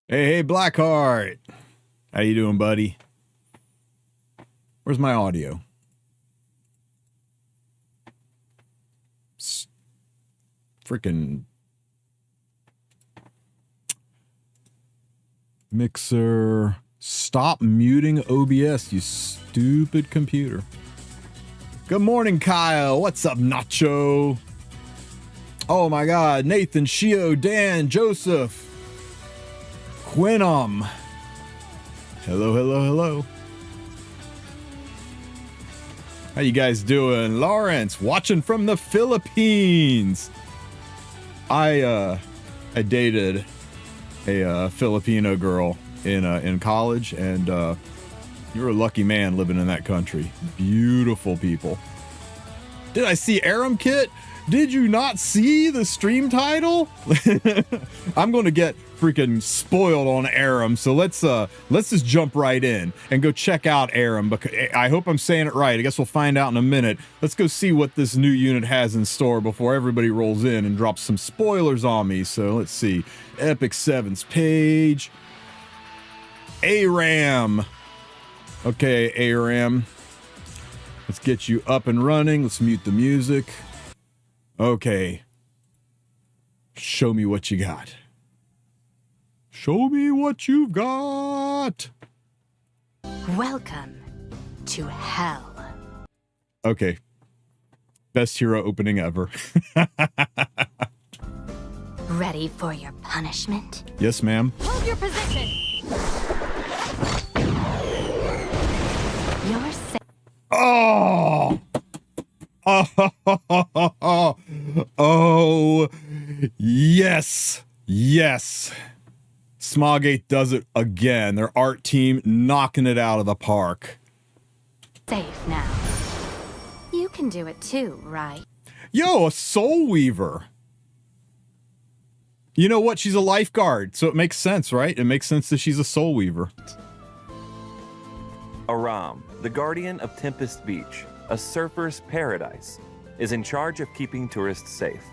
Hey, Blackheart. How you doing, buddy? Where's my audio? Freaking mixer. Stop muting OBS, you stupid computer. Good morning, Kyle. What's up, Nacho? Oh my God, Nathan, Shio, Dan, Joseph, Quinum. Hello, hello, hello. How you guys doing? Lawrence, watching from the Philippines. I dated a Filipino girl in college, and you're a lucky man living in that country. Beautiful people. Did I see Aram Kit? Did you not see the stream title? I'm going to get freaking spoiled on Aram, so let's just jump right in and go check out Aram. Because I hope I'm saying it right. I guess we'll find out in a minute. Let's go see what this new unit has in store before everybody rolls in and drops some spoilers on me. So let's see. Epic 7's page. Aram. Okay, Aram. Let's get you up and running. Let's mute the music. Okay. Show me what you got. Show me what you've got. Welcome to hell. Okay. Best hero opening ever. Ready for your punishment? Yes, ma'am. Hold your position. You're safe. Oh! Oh, yes, yes. Smogate does it again. Their art team knocking it out of the park. Safe now. You can do it too, right? Yo, a Soul Weaver. You know what? She's a lifeguard, so it makes sense, right? It makes sense that she's a Soul Weaver. Aram, the guardian of Tempest Beach, a surfer's paradise, is in charge of keeping tourists safe.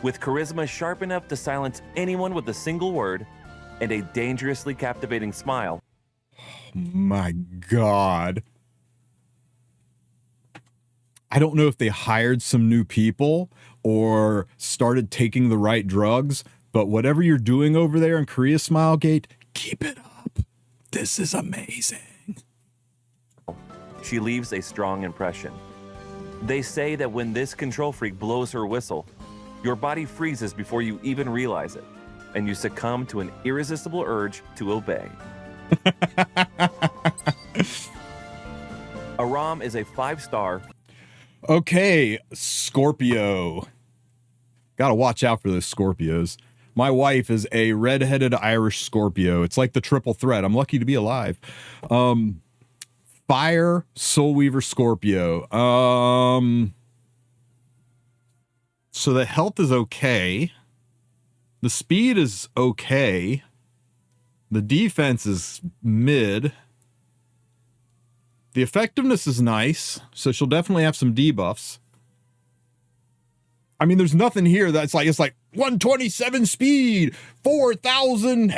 With charisma sharp enough to silence anyone with a single word and a dangerously captivating smile. My God. I don't know if they hired some new people or started taking the right drugs, but whatever you're doing over there in Korea Smilegate, keep it up. This is amazing. She leaves a strong impression. They say that when this control freak blows her whistle, your body freezes before you even realize it, and you succumb to an irresistible urge to obey. Aram is a 5-star. Okay, Scorpio. Gotta watch out for those Scorpios. My wife is a red-headed Irish Scorpio. It's like the triple threat. I'm lucky to be alive. Fire, Soul Weaver, Scorpio. So the health is okay. The speed is okay. The defense is mid. The effectiveness is nice, so she'll definitely have some debuffs. I mean, there's nothing here that's like, it's like 127 speed, 14,000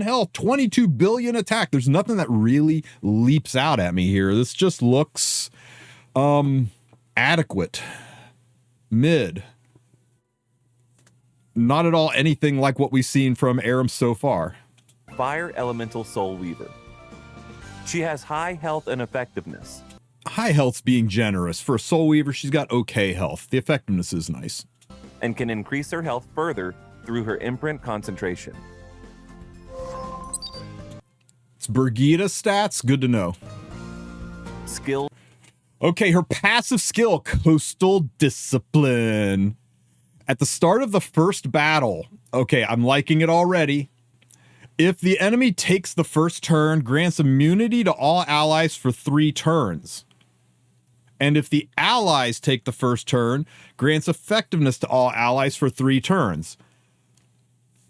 health, 22 billion attack. There's nothing that really leaps out at me here. This just looks adequate. Mid. Not at all anything like what we've seen from Aram so far. Fire Elemental Soul Weaver. She has high health and effectiveness. High health's being generous. For a Soul Weaver, she's got okay health. The effectiveness is nice. And can increase her health further through her imprint concentration. It's Birgitta stats. Good to know. Skill. Okay, her passive skill, Coastal Discipline. At the start of the first battle, okay, I'm liking it already. If the enemy takes the first turn, grants immunity to all allies for 3 turns. And if the allies take the first turn, grants effectiveness to all allies for 3 turns.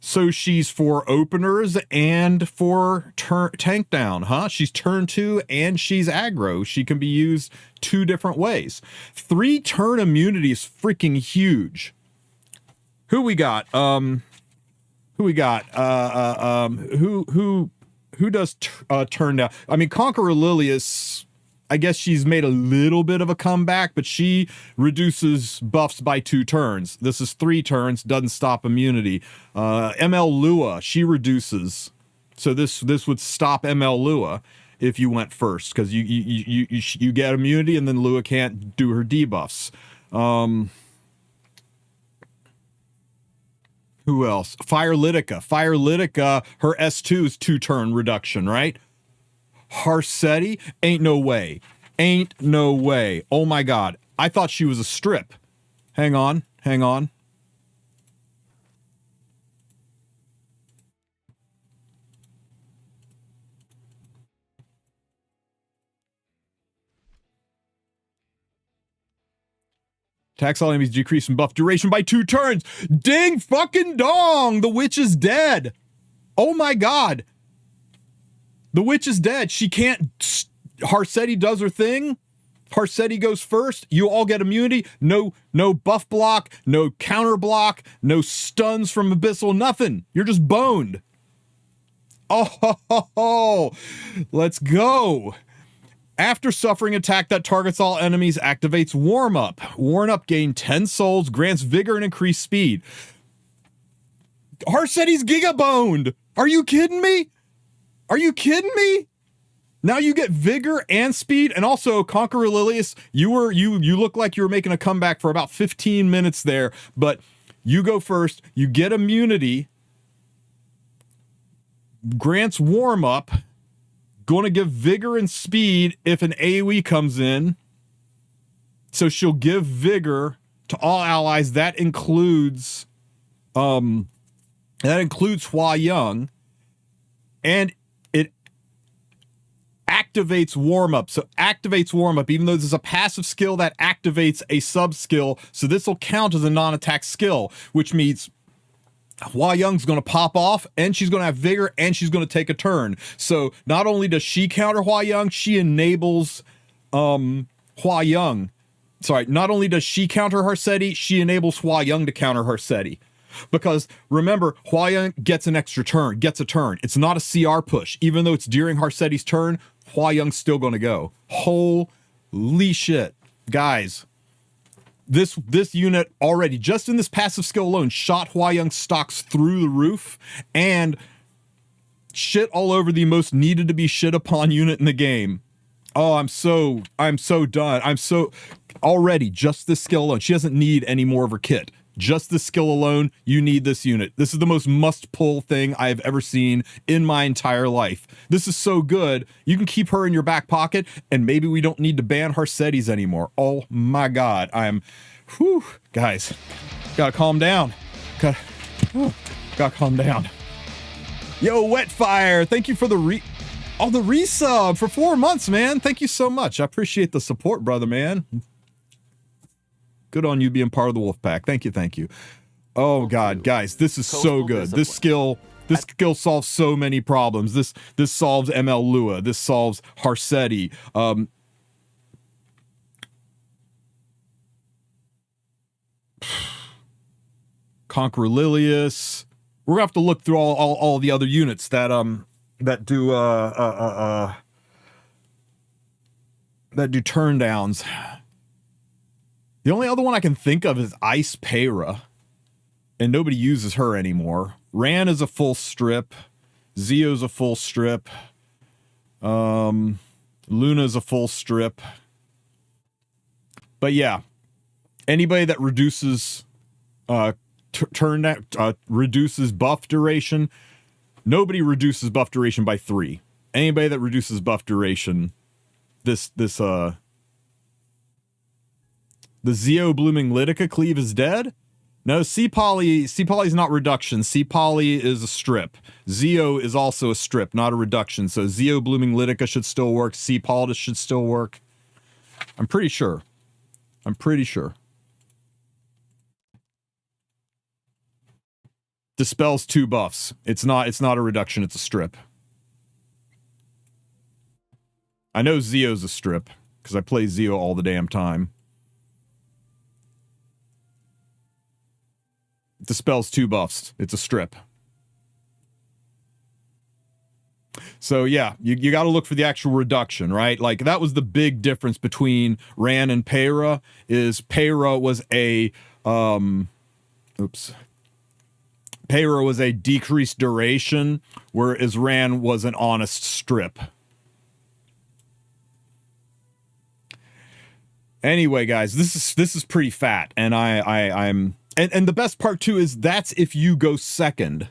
So she's for openers and for tank down, huh? She's turn 2 and she's aggro. She can be used 2 different ways. 3 turn immunity is freaking huge. Who we got? Who does turn down? I mean, Conqueror Lilius, I guess she's made a little bit of a comeback, but she reduces buffs by 2 turns. This is 3 turns, doesn't stop immunity. ML Lua, she reduces. So this would stop ML Lua if you went first, because you get immunity and then Lua can't do her debuffs. Who else? Firelytica. Firelytica, her S2 is 2 turn reduction, right? Harsetti? Ain't no way. Ain't no way. Oh my god. I thought she was a strip. Hang on. Hang on. Attacks all enemies decrease in buff duration by 2 turns. Ding fucking dong! The witch is dead. Oh my god. The witch is dead. She can't... Harsetti does her thing. Harsetti goes first. You all get immunity. No buff block. No counter block. No stuns from Abyssal. Nothing. You're just boned. Oh, let's go. After suffering attack that targets all enemies, activates Warm Up. Warm Up gain 10 souls, grants vigor and increased speed. Harsetti's Giga boned. Are you kidding me? Are you kidding me? Now you get vigor and speed, and also Conqueror Lilius, you look like you were making a comeback for about 15 minutes there, but you go first, you get immunity, grants Warm Up, going to give vigor and speed if an AoE comes in. So she'll give vigor to all allies. That includes Hua Young, and it activates Warm Up. So activates Warm Up, even though this is a passive skill that activates a sub skill. So this will count as a non-attack skill, which means Hua Young's going to pop off, and she's going to have vigor, and she's going to take a turn. So not only does she counter Hua Young, she enables Hua Young. Sorry, not only does she counter Harsetti, she enables Hua Young to counter Harsetti. Because remember, Hua Young gets an extra turn, gets a turn. It's not a CR push. Even though it's during Harsetti's turn, Hua Young's still going to go. Holy shit. Guys. This unit already, just in this passive skill alone, shot Hua Young stocks through the roof and shit all over the most needed to be shit upon unit in the game. Oh, I'm so done. I'm so already just this skill alone. She doesn't need any more of her kit. Just the skill alone, you need this unit. This is the most must-pull thing I have ever seen in my entire life. This is so good. You can keep her in your back pocket, and maybe we don't need to ban Harsetti's anymore. Oh my god. Whew. Guys, gotta calm down. Gotta calm down. Yo, Wetfire, thank you for the resub for 4 months, man. Thank you so much. I appreciate the support, brother, man. Good on you being part of the Wolf Pack. Thank you, thank you. Oh god, guys, this is so good. This skill solves so many problems. This solves ML Lua. This solves Harsetti. Conqueror Lilius. We're gonna have to look through all the other units that do turn downs. The only other one I can think of is Ice Payra, and nobody uses her anymore. Ran is a full strip. Zio's a full strip. Luna's a full strip. But yeah, anybody that reduces reduces buff duration. Nobody reduces buff duration by 3. Anybody that reduces buff duration, the Zio Blooming Litica cleave is dead? No, C-Poly's not reduction. C-Poly is a strip. Zio is also a strip, not a reduction. So Zio Blooming Litica should still work. C-Poly should still work. I'm pretty sure. Dispels 2 buffs. It's not a reduction, it's a strip. I know Zeo's a strip, because I play Zeo all the damn time. Dispels 2 buffs. It's a strip. So yeah, you got to look for the actual reduction, right? Like that was the big difference between Ran and Peyra, is Peyra was a Peyra was a decreased duration, whereas Ran was an honest strip. Anyway, guys, this is pretty fat, and I'm the best part too is that's if you go second.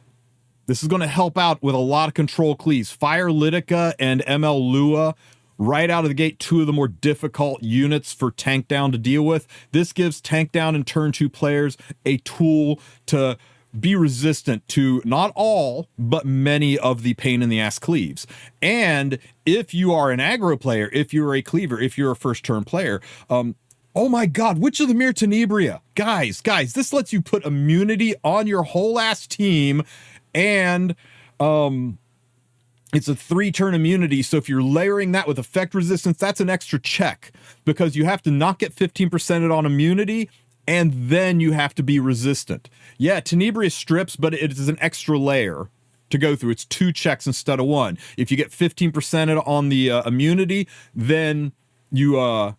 This is going to help out with a lot of control cleaves. Fire Litica and ML Lua, right out of the gate, 2 of the more difficult units for tank down to deal with. This gives tank down and turn 2 players a tool to be resistant to not all, but many of the pain in the ass cleaves. And if you are an aggro player, if you're a cleaver, if you're a first turn player, oh my God, Witch of the Mere Tenebria. Guys, this lets you put immunity on your whole ass team, and it's a 3-turn immunity, so if you're layering that with effect resistance, that's an extra check, because you have to not get 15%ed on immunity, and then you have to be resistant. Yeah, Tenebria strips, but it is an extra layer to go through. It's 2 checks instead of 1. If you get 15%ed on the immunity, then you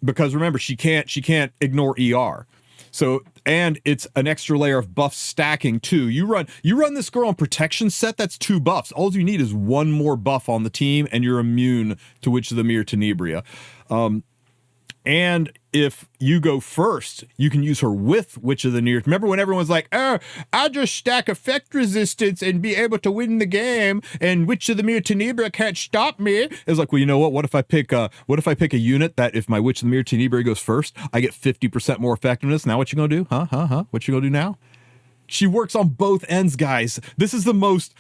because remember, she can't ignore ER. So, and it's an extra layer of buff stacking too. You run this girl on protection set, that's 2 buffs. All you need is 1 more buff on the team, and you're immune to Witch of the Mere Tenebria. And if you go first, you can use her with Witch of the Mere. Remember when everyone's like, oh, I'll just stack effect resistance and be able to win the game, and Witch of the Mere Tenebria can't stop me. It's like, well, you know what? What if I pick a unit that if my Witch of the Mere Tenebria goes first, I get 50% more effectiveness? Now what you gonna do? Huh? What you gonna do now? She works on both ends, guys. This is the most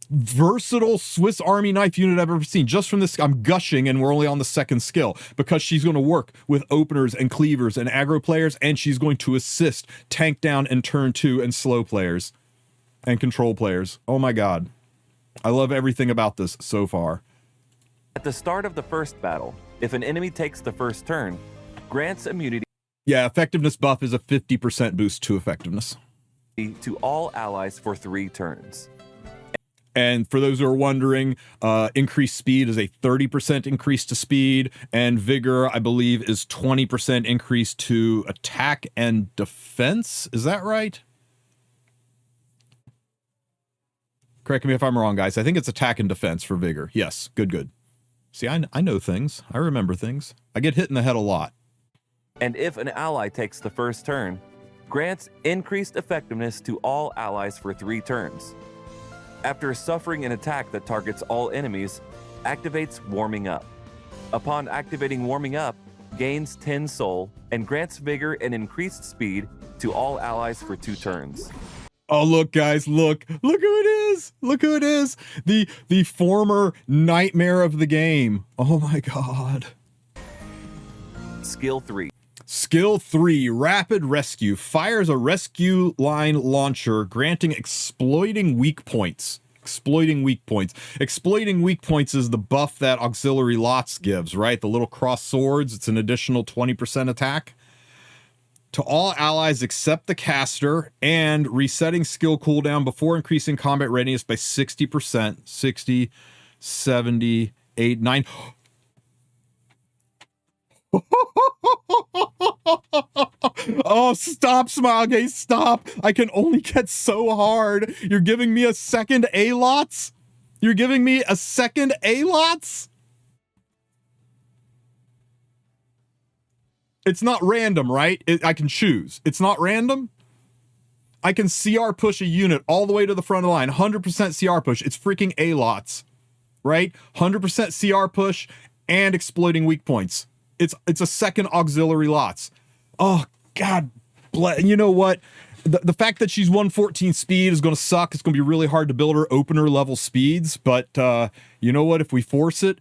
versatile Swiss Army knife unit I've ever seen. Just from this, I'm gushing, and we're only on the 2nd skill, because she's going to work with openers and cleavers and aggro players, and she's going to assist tank down and turn 2 and slow players and control players. Oh my God. I love everything about this so far. At the start of the first battle, if an enemy takes the first turn, grants immunity. Yeah, effectiveness buff is a 50% boost to effectiveness To all allies for 3 turns. And for those who are wondering, increased speed is a 30% increase to speed, and vigor, I believe, is 20% increase to attack and defense. Is that right? Correct me if I'm wrong, guys. I think it's attack and defense for vigor. Yes, good. See, I know things. I remember things. I get hit in the head a lot. And if an ally takes the first turn, grants increased effectiveness to all allies for 3 turns. After suffering an attack that targets all enemies, activates Warming Up. Upon activating Warming Up, gains 10 soul and grants vigor and increased speed to all allies for 2 turns. Oh, look, guys, look who it is. Look who it is. The former nightmare of the game. Oh my God. Skill 3. Skill 3, Rapid Rescue. Fires a rescue line launcher, granting exploiting weak points. Exploiting weak points. Exploiting weak points is the buff that Auxiliary Lots gives, right? The little cross swords, it's an additional 20% attack. To all allies except the caster, and resetting skill cooldown before increasing combat readiness by 60%. 60, 70, 8, 9... Oh, stop, Smilegate, stop. I can only get so hard. You're giving me a second A-Lots? You're giving me a second A-Lots? It's not random, right? I can choose. It's not random? I can CR push a unit all the way to the front of the line. 100% CR push. It's freaking A-Lots, right? 100% CR push and exploiting weak points. It's a second Auxiliary Lots. Oh, God bless. You know what? The fact that she's 114 speed is going to suck. It's going to be really hard to build her opener level speeds. But you know what? If we force it,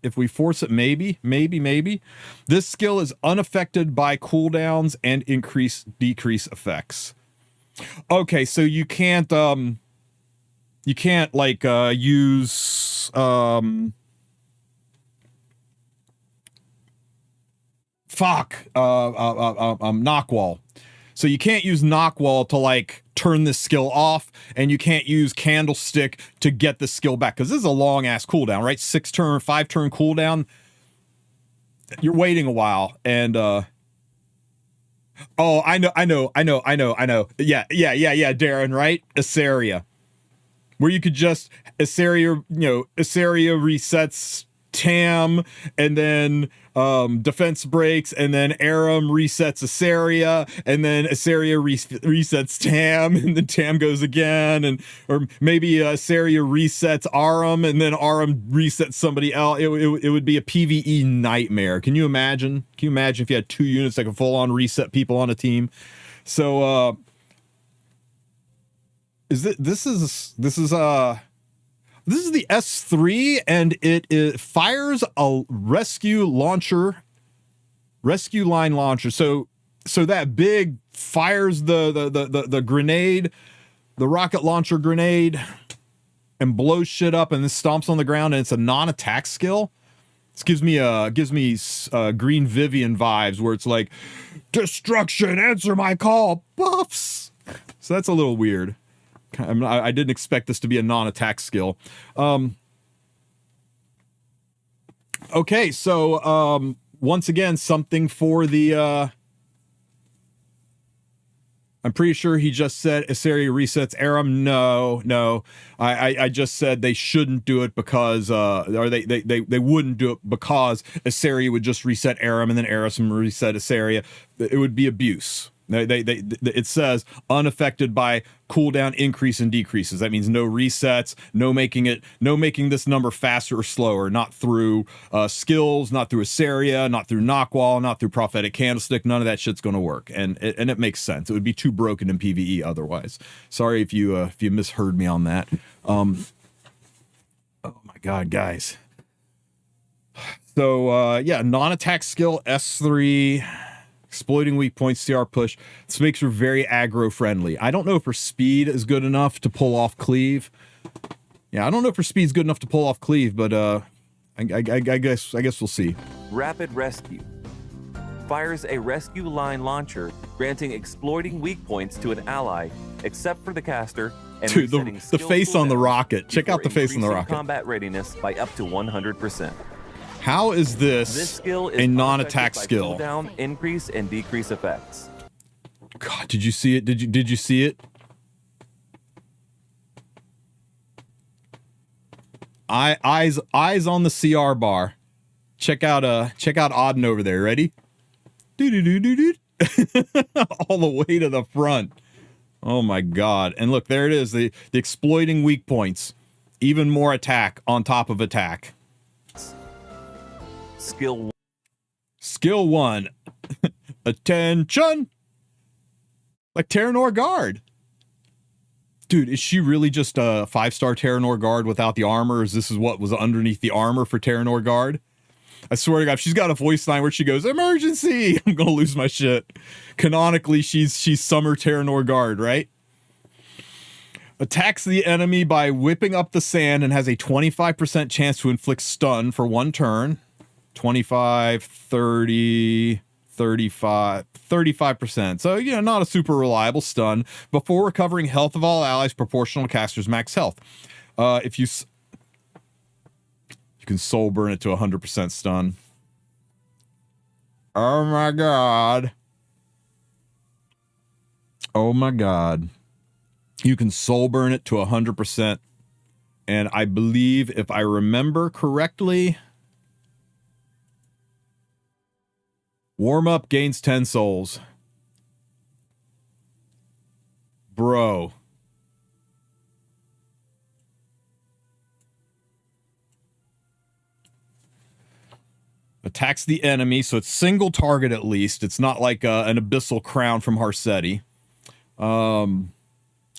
maybe. This skill is unaffected by cooldowns and decrease effects. Okay, so you can't like use knockwall. So you can't use knockwall to like turn this skill off, and you can't use candlestick to get the skill back, because this is a long ass cooldown, right? 5 turn cooldown. You're waiting a while, and oh, I know. Yeah, Darren, right? Etheria. Where you could just Etheria resets Tam, and then defense breaks, and then Aram resets Etheria, and then Etheria resets Tam, and then Tam goes again, and or maybe Etheria resets Aram, and then Aram resets somebody else. It would be a PvE nightmare. Can you imagine? Can you imagine if you had 2 units that could full on reset people on a team? So this is the S3, and it fires a rescue line launcher. So that big fires the grenade, the rocket launcher grenade, and blows shit up, and then stomps on the ground, and it's a non-attack skill. This gives me Green Vivian vibes, where it's like, destruction, answer my call, buffs. So that's a little weird. I didn't expect this to be a non-attack skill. Okay, so once again, something for the I'm pretty sure he just said Etheria resets Aram. No. I just said they shouldn't do it because or they wouldn't do it because Etheria would just reset Aram, and then Aram would reset Etheria. It would be abuse. It says unaffected by cooldown increase and decreases. That means no resets, no making this number faster or slower, not through skills, not through Etheria, not through knockwall, not through prophetic candlestick. None of that shit's going to work, and it makes sense. It would be too broken in PvE otherwise. Sorry if you misheard me on that. Oh my god, guys. So yeah, non-attack skill S3. Exploiting weak points, CR push. This makes her very aggro friendly. I don't know if her speed is good enough to pull off cleave. Yeah, I don't know if her speed's good enough to pull off cleave, but I guess we'll see. Rapid Rescue fires a rescue line launcher, granting exploiting weak points to an ally, except for the caster. And dude, the face on the rocket. Check out the face on the rocket. Combat readiness by up to 100%. How is this skill is a non-attack skill? Cooldown, increase and decrease effects. God, did you see it? Did you see it? Eyes on the CR bar. Check out Auden over there. Ready? All the way to the front. Oh my god. And look, there it is. The exploiting weak points. Even more attack on top of attack. Skill 1. Attention! Like Terranor Guard. Dude, is she really just a 5-star Terranor Guard without the armor? Is this what was underneath the armor for Terranor Guard? I swear to God, if she's got a voice line where she goes, emergency! I'm gonna lose my shit. Canonically, she's Summer Terranor Guard, right? Attacks the enemy by whipping up the sand and has a 25% chance to inflict stun for 1 turn. 25, 30, 35, 35%. So, not a super reliable stun. Before recovering health of all allies proportional to caster's max health. If you can soul burn it to 100% stun. Oh my god. Oh my god. You can soul burn it to 100%. And I believe, if I remember correctly, warm up gains 10 souls. Bro. Attacks the enemy, so it's single target at least. It's not like an abyssal crown from Harsetti. And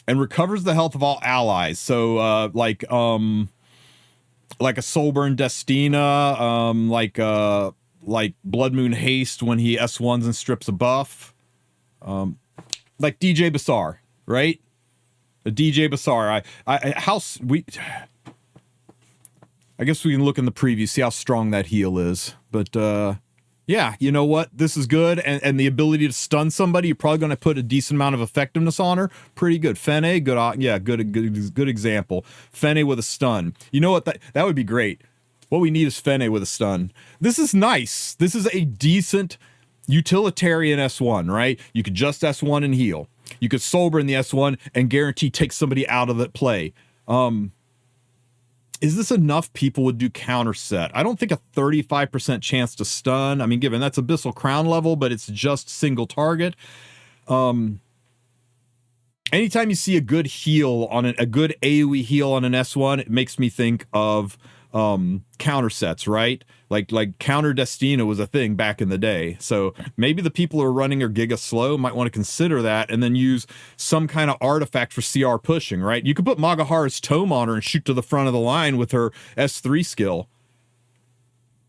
recovers the health of all allies. So like a Soulburn Destina, like Blood Moon Haste when he S1s and strips a buff. Like DJ Basar. right? A DJ Basar. I guess we can look in the preview, see how strong that heal is. But yeah, you know what? This is good, and the ability to stun somebody, you're probably going to put a decent amount of effectiveness on her. Pretty good. Fene, good. Yeah, good example. Fene with a stun. You know what? That would be great. What we need is Fene with a stun. This is nice. This is a decent utilitarian S1, right? You could just S1 and heal. You could sober in the S1 and guarantee take somebody out of that play. Is this enough people would do counter set? I don't think a 35% chance to stun. I mean, given that's Abyssal Crown level, but it's just single target. Anytime you see a good heal on a good AoE heal on an S1, it makes me think of counter sets, right? Like counter Destina was a thing back in the day. So maybe the people who are running their Giga slow might want to consider that and then use some kind of artifact for CR pushing, right? You could put Magahara's Tome on her and shoot to the front of the line with her S3 skill.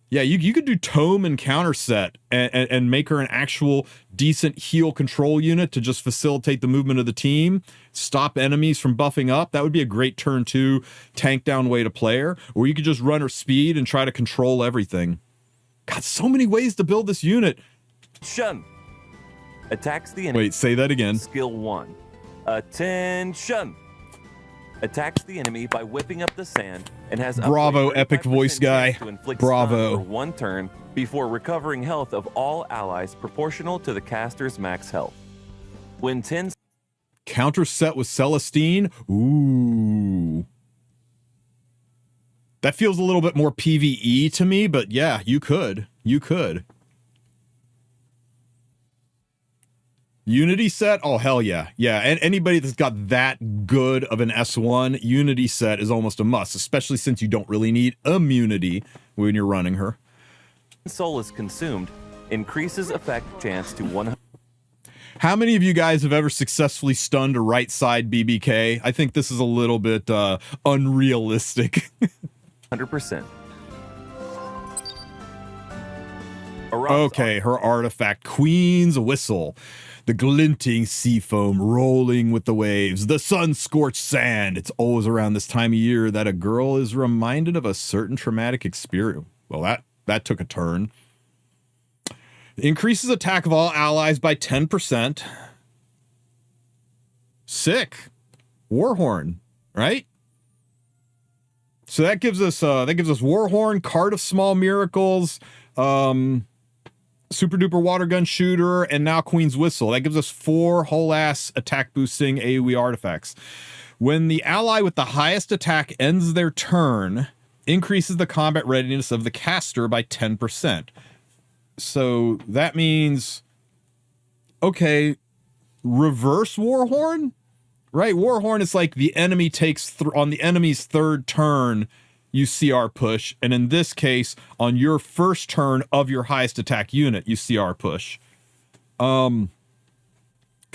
Yeah, you could do Tome and counter set and make her an actual decent heal control unit to just facilitate the movement of the team, stop enemies from buffing up. That would be a great turn 2 tank down way to play her. Or you could just run her speed and try to control everything. God, so many ways to build this unit. Shun. Attacks the enemy. Wait, say that again. Skill 1. Attention. Attacks the enemy by whipping up the sand and has Bravo, epic voice guy. to inflict Bravo. stun for 1 turn before recovering health of all allies proportional to the caster's max health. When 10 Counter set with Celestine. Ooh. That feels a little bit more PvE to me, but yeah, you could. You could. Unity set? Oh, hell yeah. Yeah, and anybody that's got that good of an S1, Unity set is almost a must, especially since you don't really need immunity when you're running her. soul is consumed, increases effect chance to 100. How many of you guys have ever successfully stunned a right side BBK? I think this is a little bit unrealistic. 100%. Okay, her artifact, Queen's Whistle. The glinting sea foam rolling with the waves, the sun-scorched sand. It's always around this time of year that a girl is reminded of a certain traumatic experience. Well, that took a turn. Increases attack of all allies by 10%. Sick. Warhorn, right? So that gives us Warhorn, Card of Small Miracles, Super Duper Water Gun Shooter, and now Queen's Whistle. That gives us 4 whole ass attack boosting AoE artifacts. When the ally with the highest attack ends their turn, increases the combat readiness of the caster by 10%. So that means, okay, reverse Warhorn, right? Warhorn is like the enemy takes on the enemy's third turn, you CR push, and in this case, on your first turn of your highest attack unit, you CR push. Can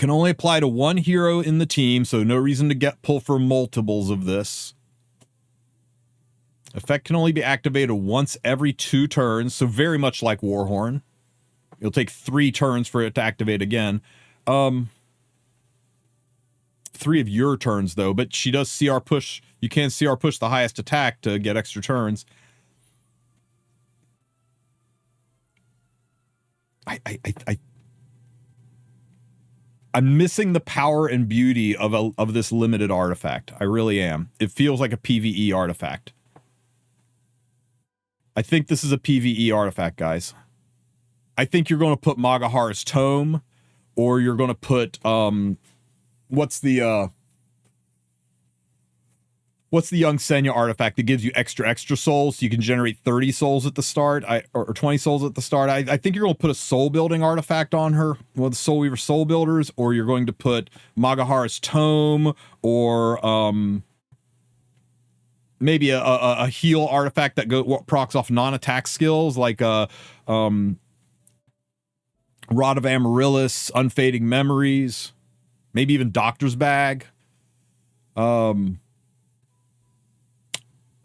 only apply to 1 hero in the team, so no reason to pull for multiples of this. Effect can only be activated once every 2 turns, so very much like Warhorn. It'll take 3 turns for it to activate again. 3 of your turns, though, but she does CR push. You can CR push the highest attack to get extra turns. I'm missing the power and beauty of this limited artifact. I really am. It feels like a PvE artifact. I think this is a PvE artifact, guys. I think you're going to put Magahara's Tome, or you're going to put what's the Young Senya artifact that gives you extra souls, so you can generate 30 souls at the start, or 20 souls at the start. I think you're going to put a soul building artifact on her, well, the Soul Weaver Soul Builders, or you're going to put Magahara's Tome, or maybe a heal artifact that procs off non-attack skills, like Rod of Amaryllis, Unfading Memories, maybe even Doctor's Bag.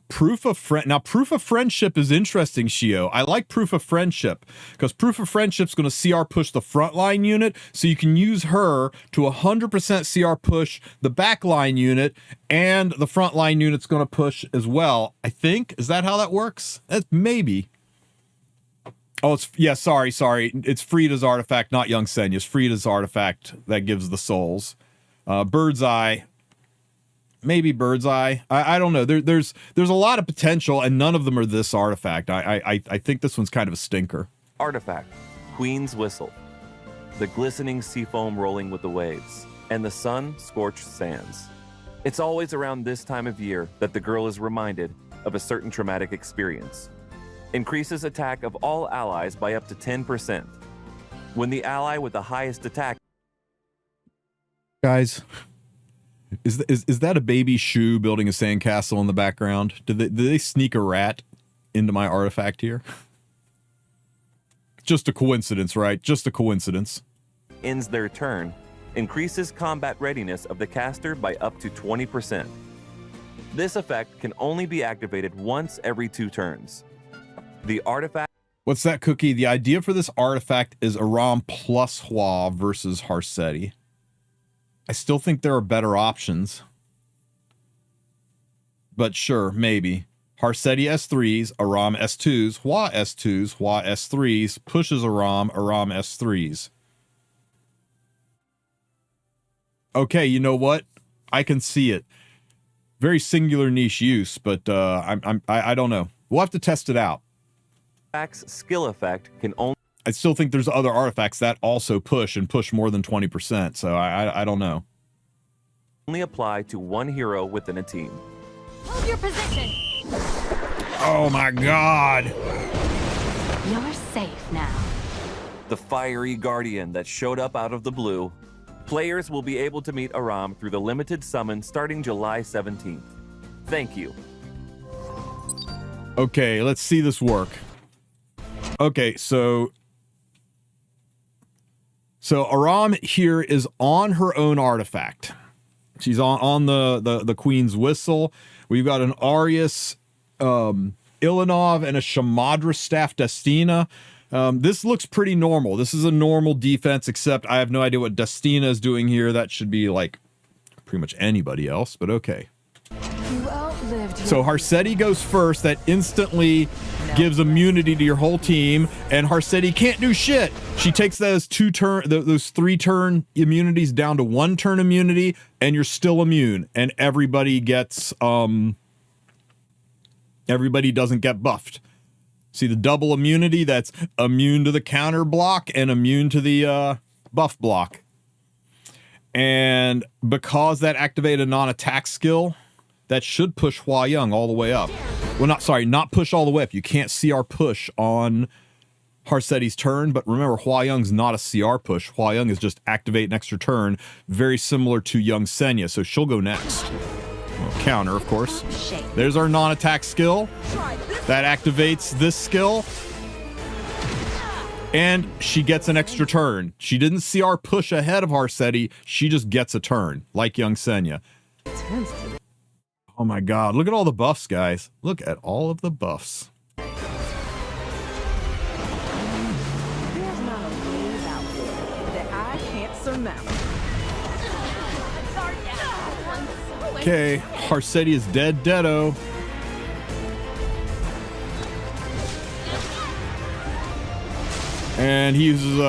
Proof of friend. Now, proof of friendship is interesting, Shio. I like proof of friendship because proof of friendship's going to CR push the frontline unit, so you can use her to 100% CR push the backline unit, and the frontline unit's going to push as well. I think, is that how that works? That's maybe. Oh, sorry. It's Frida's artifact, not Young Senya's. Frida's artifact that gives the souls. Bird's Eye. Maybe Bird's Eye. I don't know. There's a lot of potential, and none of them are this artifact. I think this one's kind of a stinker. Artifact, Queen's Whistle. The glistening sea foam rolling with the waves, and the sun-scorched sands. It's always around this time of year that the girl is reminded of a certain traumatic experience. Increases attack of all allies by up to 10%. When the ally with the highest attack... Guys... Is that a baby shoe building a sandcastle in the background? Did they sneak a rat into my artifact here? Just a coincidence, right? Just a coincidence. Ends their turn, increases combat readiness of the caster by up to 20%. This effect can only be activated once every 2 turns. The artifact... What's that, Cookie? The idea for this artifact is Aram plus Hua versus Harsetti. I still think there are better options. But sure, maybe. Harsetti S3s, Aram S2s, Hua S2s, Hua S3s, pushes Aram, Aram S3s. Okay, you know what? I can see it. Very singular niche use, but I don't know. We'll have to test it out. Skill effect can only... I still think there's other artifacts that also push and push more than 20%, so I don't know. Only apply to one hero within a team. Hold your position. Oh my god! You're safe now. The fiery guardian that showed up out of the blue. Players will be able to meet Aram through the limited summon starting July 17th. Thank you. Okay, let's see this work. Okay, so Aram here is on her own artifact. She's on the Queen's Whistle. We've got an Arius, Ilanov, and a Shamadra Staff Destina. This looks pretty normal. This is a normal defense, except I have no idea what Destina is doing here. That should be like pretty much anybody else, but okay. So Harsetti goes first. That instantly gives immunity to your whole team, and Harsetti can't do shit. She takes those 3-turn immunities down to 1-turn immunity, and you're still immune, and everybody gets everybody doesn't get buffed. See the double immunity? That's immune to the counter block and immune to the buff block. And because that activated a non-attack skill, that should push Hua Young all the way up. Well, not push all the way up. You can't CR push on Harsetti's turn, but remember, Hua Young's not a CR push. Hua Young is just activate an extra turn, very similar to Young Senya, so she'll go next. Well, counter, of course. There's our non-attack skill. That activates this skill. And she gets an extra turn. She didn't CR push ahead of Harsetti, she just gets a turn, like Young Senya. Oh my god, look at all the buffs, guys. Look at all of the buffs. There's not a wave out there that I can't surmount. Okay, Harsetti is deado. And he uses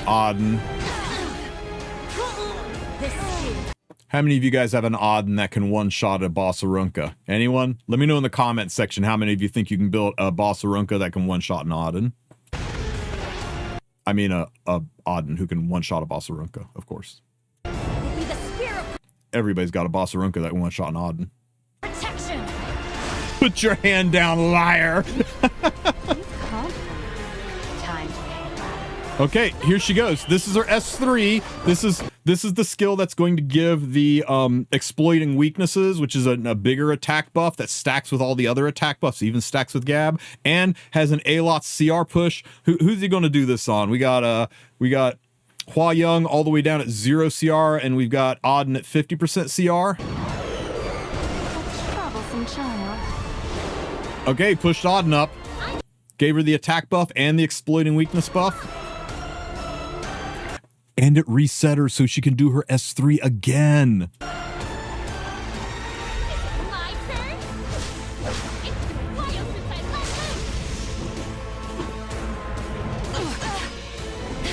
Auden. How many of you guys have an Auden that can one-shot a Bossarunka? Anyone? Let me know in the comments section how many of you think you can build a Bossarunka that can one-shot an Auden. I mean a Auden who can one-shot a Bossarunka, of course. Everybody's got a Bossarunka that can one-shot an Auden. Protection. Put your hand down, liar! Okay, here she goes. This is her S3. This is the skill that's going to give the exploiting weaknesses, which is a bigger attack buff that stacks with all the other attack buffs, even stacks with Gab, and has an Alot CR push. Who's he going to do this on? We got Hua Young all the way down at 0 CR, and we've got Auden at 50% CR. Troublesome child. Okay, pushed Auden up. Gave her the attack buff and the exploiting weakness buff. And it reset her so she can do her S3 again. My turn? It's been a while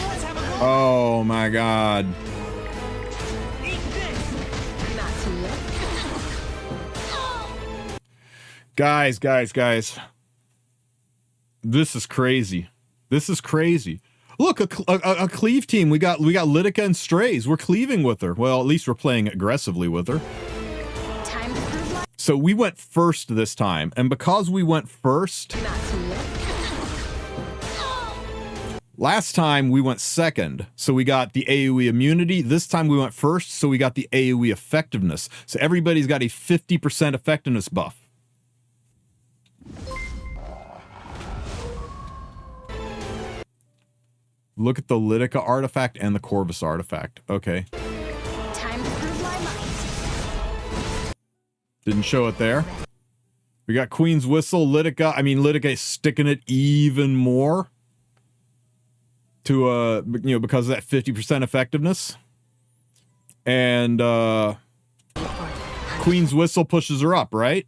since I left home. Oh my god. Not too late. Guys. This is crazy. This is crazy. Look, a cleave team. We got Lytica and Strays. We're cleaving with her. Well, at least we're playing aggressively with her. Time to prove my... So we went first this time, and because we went first, Not too late. last time we went second, so we got the AoE immunity. This time we went first, so we got the AoE effectiveness. So everybody's got a 50% effectiveness buff. Look at the Lytica artifact and the Corvus artifact. Okay. Time to prove my might. Didn't show it there. We got Queen's Whistle, Lytica. I mean, Lytica is sticking it even more to, because of that 50% effectiveness. And, Queen's Whistle pushes her up, right?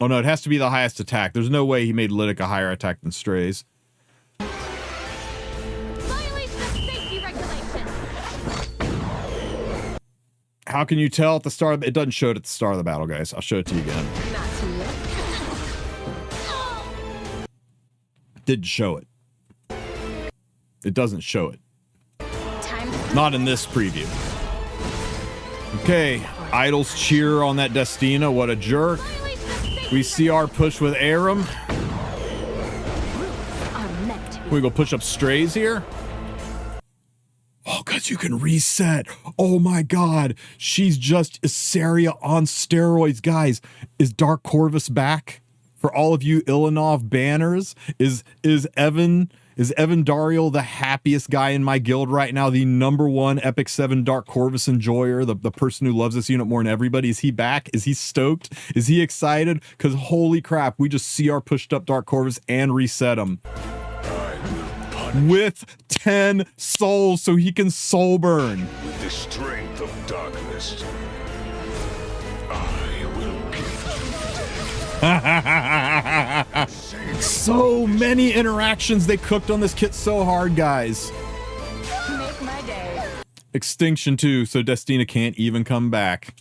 Oh, no, it has to be the highest attack. There's no way he made Lytica higher attack than Strays. Violation of safety regulations. How can you tell at the start? It doesn't show it at the start of the battle, guys. I'll show it to you again. Not too late. Didn't show it. It doesn't show it. Time to... Not in this preview. Okay, Idols cheer on that Destina. What a jerk. Violation of safety We see our push with Aram. are meant to be... We go push up Strays here. Oh, because you can reset. Oh my god. She's just Etheria on steroids. Guys, is Dark Corvus back? For all of you Ilanov banners, is Evan Dariel the happiest guy in my guild right now? The #1 Epic 7 Dark Corvus enjoyer, the person who loves this unit more than everybody. Is he back? Is he stoked? Is he excited? Because holy crap, we just see our pushed up Dark Corvus and reset him. With 10 souls so he can soul burn. With the strength of darkness, I will give you So many interactions they cooked on this kit so hard, guys. Make my day. Extinction 2, so Destina can't even come back.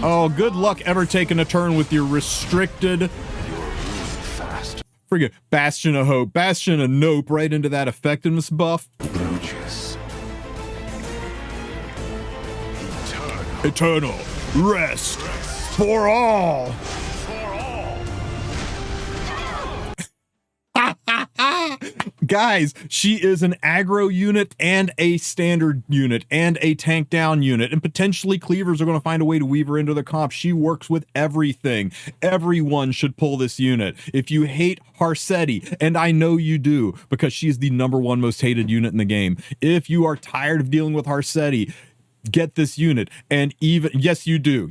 Oh, good luck ever taking a turn with your restricted fast. friggin' Bastion of Hope, Bastion of Nope right into that effectiveness buff. Brooches. Eternal rest for all. Guys, she is an aggro unit and a standard unit and a tank down unit, and potentially cleavers are going to find a way to weave her into the comp. She works with everything. Everyone should pull this unit. If you hate Harsetti, and I know you do because she's the #1 most hated unit in the game, if you are tired of dealing with Harsetti, get this unit. And even, yes you do,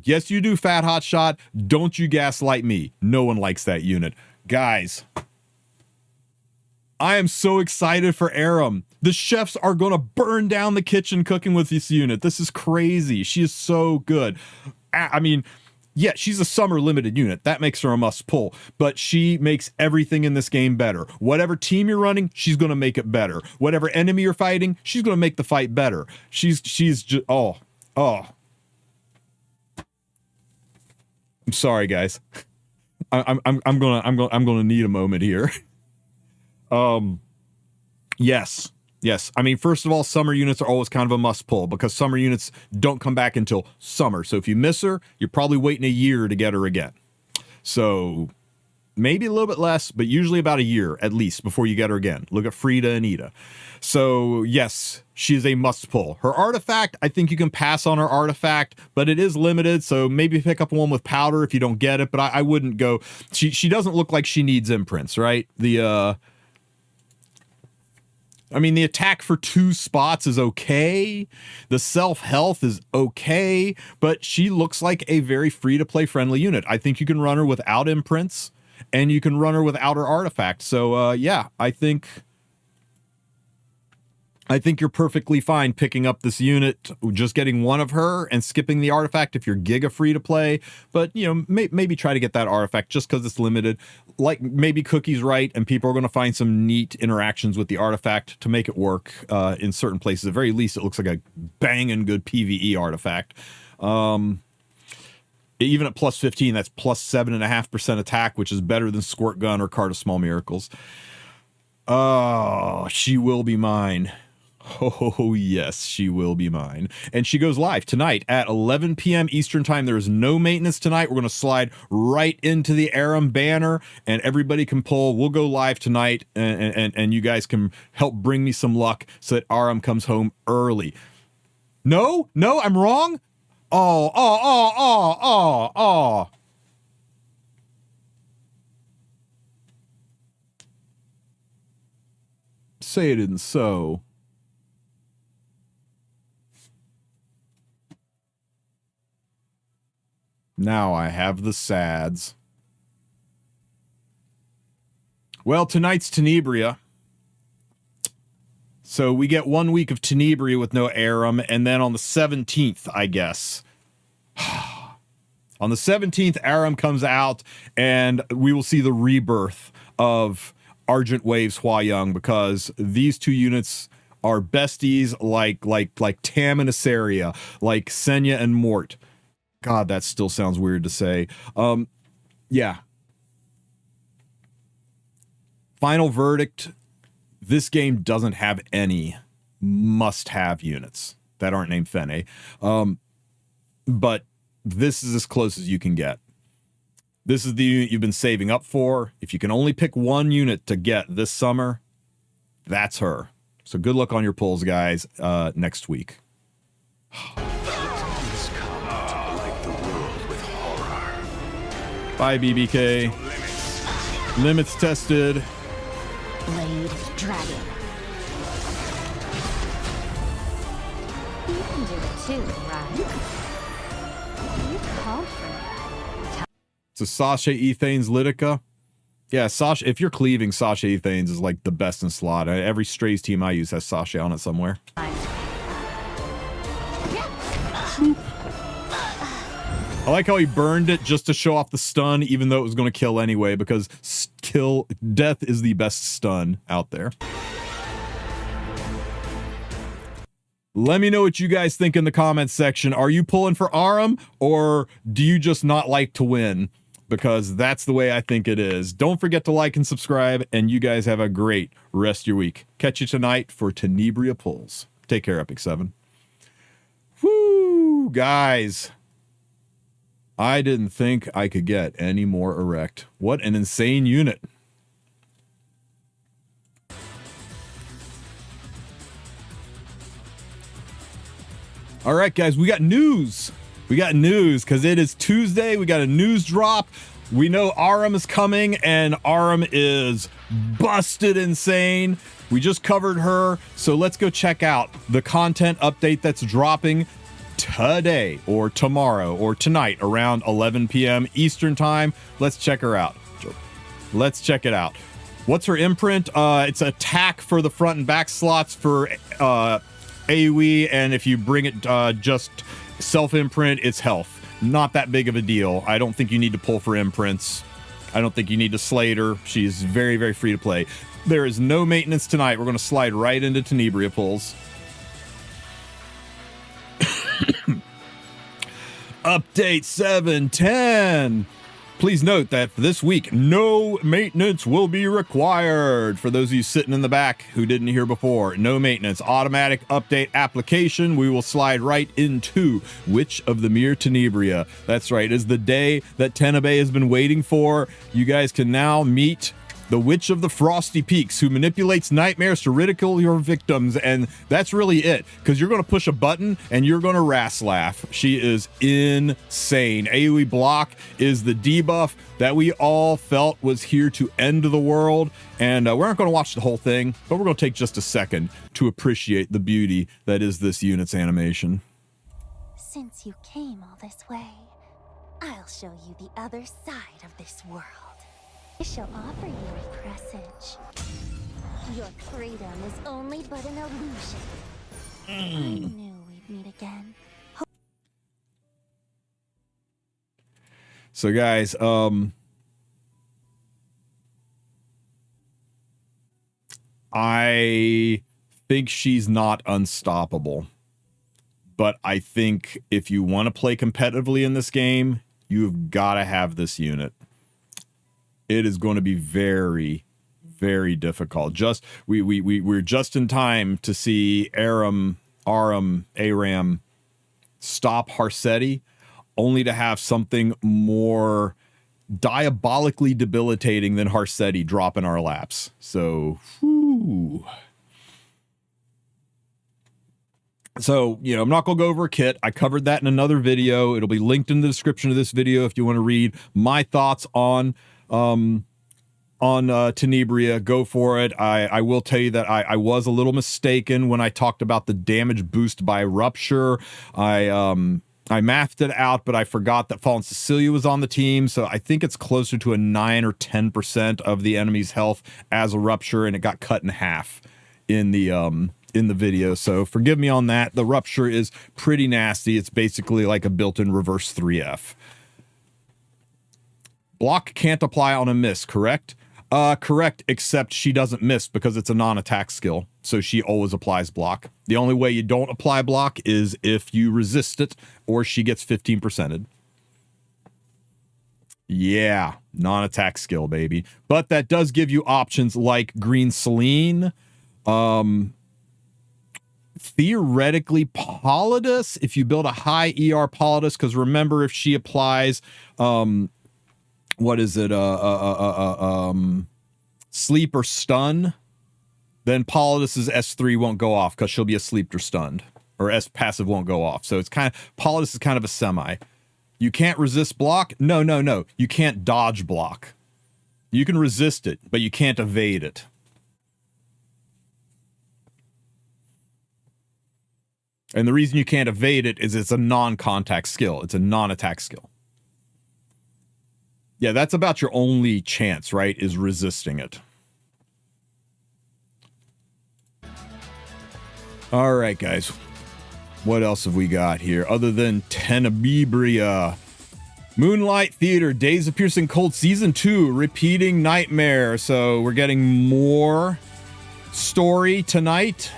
Fat Hot Shot, don't you gaslight me. No one likes that unit. Guys, I am so excited for Aram. The chefs are going to burn down the kitchen cooking with this unit. This is crazy. She is so good. I mean, yeah, she's a summer limited unit. That makes her a must pull, but she makes everything in this game better. Whatever team you're running, she's going to make it better. Whatever enemy you're fighting, she's going to make the fight better. She's just, oh. I'm sorry, guys. I'm gonna need a moment here. Yes. I mean, first of all, summer units are always kind of a must pull because summer units don't come back until summer. So if you miss her, you're probably waiting a year to get her again. So maybe a little bit less, but usually about a year at least before you get her again. Look at Frida and Ida. So yes, she is a must pull. Her artifact, I think you can pass on her artifact, but it is limited. So maybe pick up one with powder if you don't get it, but I wouldn't go. She doesn't look like she needs imprints, right? I mean, the attack for 2 spots is okay. The self-health is okay, but she looks like a very free-to-play friendly unit. I think you can run her without imprints, and you can run her without her artifact. So, yeah, I think you're perfectly fine picking up this unit, just getting one of her and skipping the artifact if you're giga free to play. But, you know, maybe try to get that artifact just because it's limited. Like, maybe Cookie's right, and people are going to find some neat interactions with the artifact to make it work in certain places. At the very least, it looks like a banging good PvE artifact. Even at plus 15, that's plus 7.5% attack, which is better than Squirt Gun or Card of Small Miracles. Oh, she will be mine. Oh, yes, she will be mine. And she goes live tonight at 11 p.m. Eastern time. There is no maintenance tonight. We're going to slide right into the Aram banner, and everybody can pull. We'll go live tonight, and you guys can help bring me some luck so that Aram comes home early. No, I'm wrong. Oh. Say it isn't so. Now I have the sads. Well, tonight's Tenebria. So we get 1 week of Tenebria with no Aram, and then on the 17th, I guess. On the 17th, Aram comes out, and we will see the rebirth of Argent Waves Hua Young, because these 2 units are besties like Tam and Etheria, like Senya and Mort. God, that still sounds weird to say. Yeah. Final verdict. This game doesn't have any must-have units that aren't named Fene. But this is as close as you can get. This is the unit you've been saving up for. If you can only pick one unit to get this summer, that's her. So good luck on your pulls, guys, next week. Bye, BBK. Limits tested. Blade Dragon. You can do it too, right? You called for it. So Sasha Ethane's Litica. Yeah, Sasha. If you're cleaving, Sasha Ethane's is like the best in slot. Every Strays team I use has Sasha on it somewhere. I like how he burned it just to show off the stun, even though it was going to kill anyway, because death is the best stun out there. Let me know what you guys think in the comments section. Are you pulling for Aram, or do you just not like to win? Because that's the way I think it is. Don't forget to like and subscribe, and you guys have a great rest of your week. Catch you tonight for Tenebria Pulls. Take care, Epic 7. Woo, guys. I didn't think I could get any more erect. What an insane unit. All right, guys, we got news. We got news because it is Tuesday. We got a news drop. We know Aram is coming, and Aram is busted insane. We just covered her, so let's go check out the content update that's dropping today or tomorrow or tonight around 11 p.m. Eastern time. Let's check her out. Let's check it out. What's her imprint? It's attack for the front and back slots for AoE, and if you bring it just self-imprint, it's health. Not that big of a deal. I don't think you need to pull for imprints. I don't think you need to slate her. She's very, very free to play. There is no maintenance tonight. We're going to slide right into Tenebria pulls. Update 710. Please note that for this week, no maintenance will be required. For those of you sitting in the back who didn't hear before, no maintenance. Automatic update application. We will slide right into Witch of the Mere Tenebria. That's right. It's the day that Tenebrae has been waiting for. You guys can now meet the Witch of the Frosty Peaks, who manipulates nightmares to ridicule your victims. And that's really it, because you're going to push a button and you're going to Ras laugh. She is insane. AoE block is the debuff that we all felt was here to end the world. And we're not going to watch the whole thing, but we're going to take just a second to appreciate the beauty that is this unit's animation. Since you came all this way, I'll show you the other side of this world. I shall offer you a presage. Your freedom is only but an illusion. I knew we'd meet again. So guys, I think she's not unstoppable. But I think if you want to play competitively in this game, you've got to have this unit. It is going to be very, very difficult. We're just in time to see Aram stop Harsetti, only to have something more diabolically debilitating than Harsetti drop in our laps. So, whew. So, you know, I'm not going to go over a kit. I covered that in another video. It'll be linked in the description of this video if you want to read my thoughts on Tenebria. Go for it. I will tell you that I was a little mistaken when I talked about the damage boost by Rupture. I mathed it out, but I forgot that Fallen Cecilia was on the team, so I think it's closer to a 9 or 10% of the enemy's health as a Rupture, and it got cut in half in the video, so forgive me on that. The Rupture is pretty nasty. It's basically like a built-in reverse 3F. Block can't apply on a miss, correct? Correct, except she doesn't miss because it's a non-attack skill, so she always applies block. The only way you don't apply block is if you resist it or she gets 15%ed. Yeah, non-attack skill, baby. But that does give you options like Green Selene, theoretically Polydus, if you build a high ER Polydus, because remember, if she applies what is it, sleep or stun, then Polydus's S3 won't go off because she'll be asleep or stunned, or S passive won't go off. So it's kind of, Polydus is kind of a semi. You can't resist block. No, you can't dodge block. You can resist it, but you can't evade it. And the reason you can't evade it is it's a non-contact skill. It's a non-attack skill. Yeah, that's about your only chance, right? Is resisting it. All right, guys. What else have we got here other than Tenebria? Moonlight Theater, Days of Piercing Cold Season 2, repeating Nightmare. So we're getting more story tonight.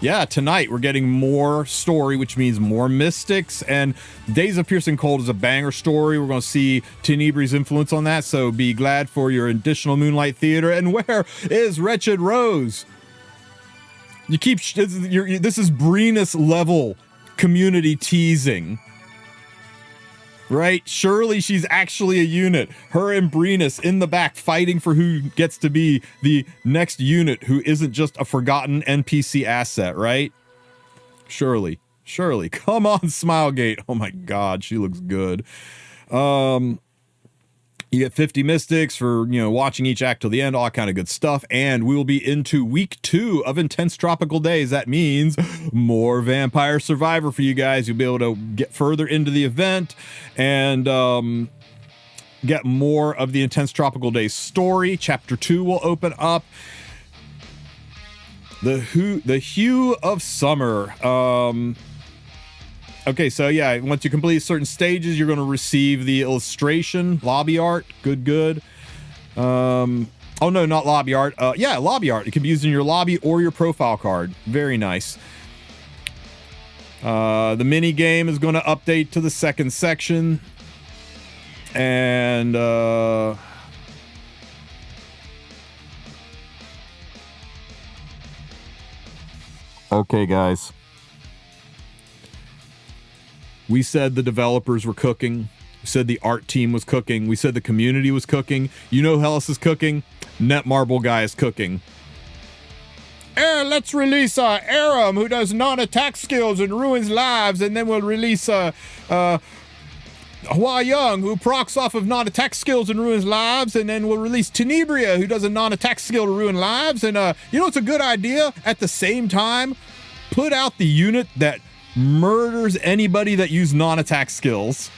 Yeah, tonight we're getting more story, which means more mystics, and Days of Piercing Cold is a banger story. We're going to see Tenebria's influence on that, so be glad for your additional Moonlight Theater. And where is Wretched Rose? You keep, this is Breenus level community teasing. Right? Surely she's actually a unit. Her and Breenus in the back fighting for who gets to be the next unit who isn't just a forgotten NPC asset, right? Surely. Come on, Smilegate. Oh my god, she looks good. You get 50 mystics for, you know, watching each act till the end, all that kind of good stuff. And we will be into week 2 of Intense Tropical Days. That means more Vampire Survivor for you guys. You'll be able to get further into the event and get more of the Intense Tropical Days story. Chapter 2 will open up. The Hue of Summer. Okay, so yeah, once you complete certain stages, you're going to receive the illustration, lobby art. Good. Oh no, not lobby art. Yeah, lobby art. It can be used in your lobby or your profile card. Very nice. The mini game is going to update to the second section. And okay, guys. We said the developers were cooking. We said the art team was cooking. We said the community was cooking. You know who else is cooking? Netmarble guy is cooking. Let's release Aram, who does non-attack skills and ruins lives, and then we'll release Hua Young, who procs off of non-attack skills and ruins lives, and then we'll release Tenebria, who does a non-attack skill to ruin lives. And you know, it's a good idea. At the same time, put out the unit that murders anybody that uses non-attack skills.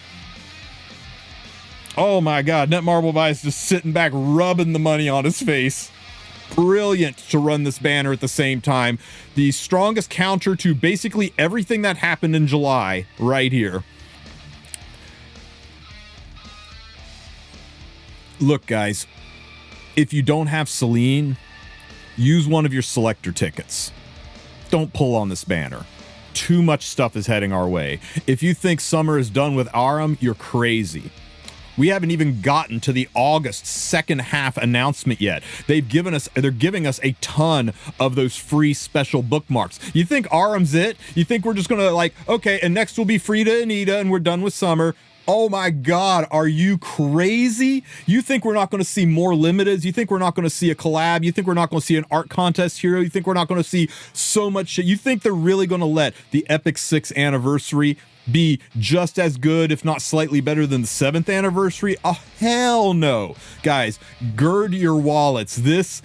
Oh my God, Netmarble Guy is just sitting back, rubbing the money on his face. Brilliant to run this banner at the same time. The strongest counter to basically everything that happened in July right here. Look, guys, if you don't have Selene, use one of your selector tickets. Don't pull on this banner. Too much stuff is heading our way. If you think summer is done with Aram, you're crazy. We haven't even gotten to the August second half announcement yet. They're giving us a ton of those free special bookmarks. You think Aram's it? You think we're just gonna like, okay, and next will be Frida and Ida and we're done with summer? Oh my God, are you crazy? You think we're not going to see more limiteds? You think we're not going to see a collab? You think we're not going to see an art contest hero? You think we're not going to see so much shit? You think they're really going to let the Epic 6th anniversary be just as good, if not slightly better than the 7th anniversary? Oh, hell no. Guys, gird your wallets. This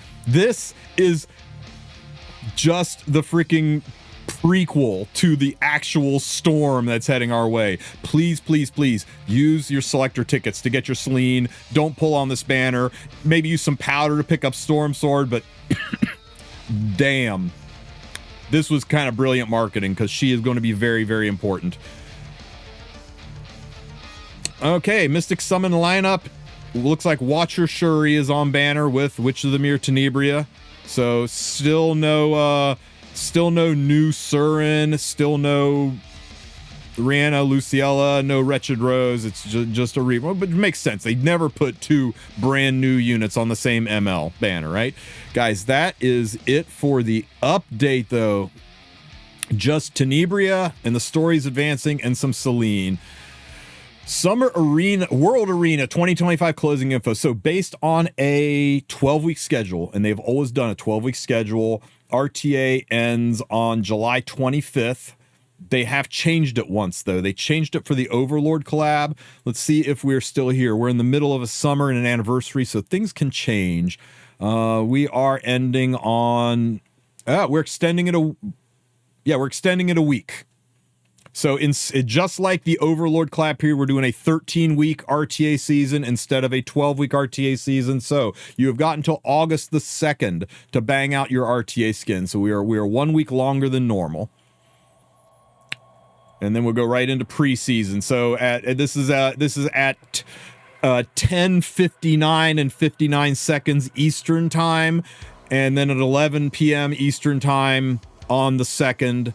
is just the freaking prequel to the actual storm that's heading our way. Please, please, please use your selector tickets to get your Selene. Don't pull on this banner. Maybe use some powder to pick up Storm Sword, but damn. This was kind of brilliant marketing because she is going to be very, very important. Okay, Mystic Summon lineup. Looks like Watcher Shuri is on banner with Witch of the Mere Tenebria. So still no new Surin, still no Rihanna, Luciella, no Wretched Rose. It's just a read, but it makes sense. They never put two brand new units on the same ML banner, right? Guys, that is it for the update, though. Just Tenebria and the story's advancing and some Selene. Summer Arena, World Arena 2025 closing info. So based on a 12-week schedule, and they've always done a 12-week schedule, RTA ends on July 25th. They have changed it once, though. They changed it for the Overlord collab. Let's see if we're still here. We're in the middle of a summer and an anniversary, so things can change. We are ending on... we're extending it a week. So just like the Overlord collab period, we're doing a 13-week RTA season instead of a 12-week RTA season. So you have got until August the 2nd to bang out your RTA skin. So we are 1 week longer than normal. And then we'll go right into preseason. So this is at 10:59 and 59 seconds Eastern time, and then at 11 p.m. Eastern time on the 2nd.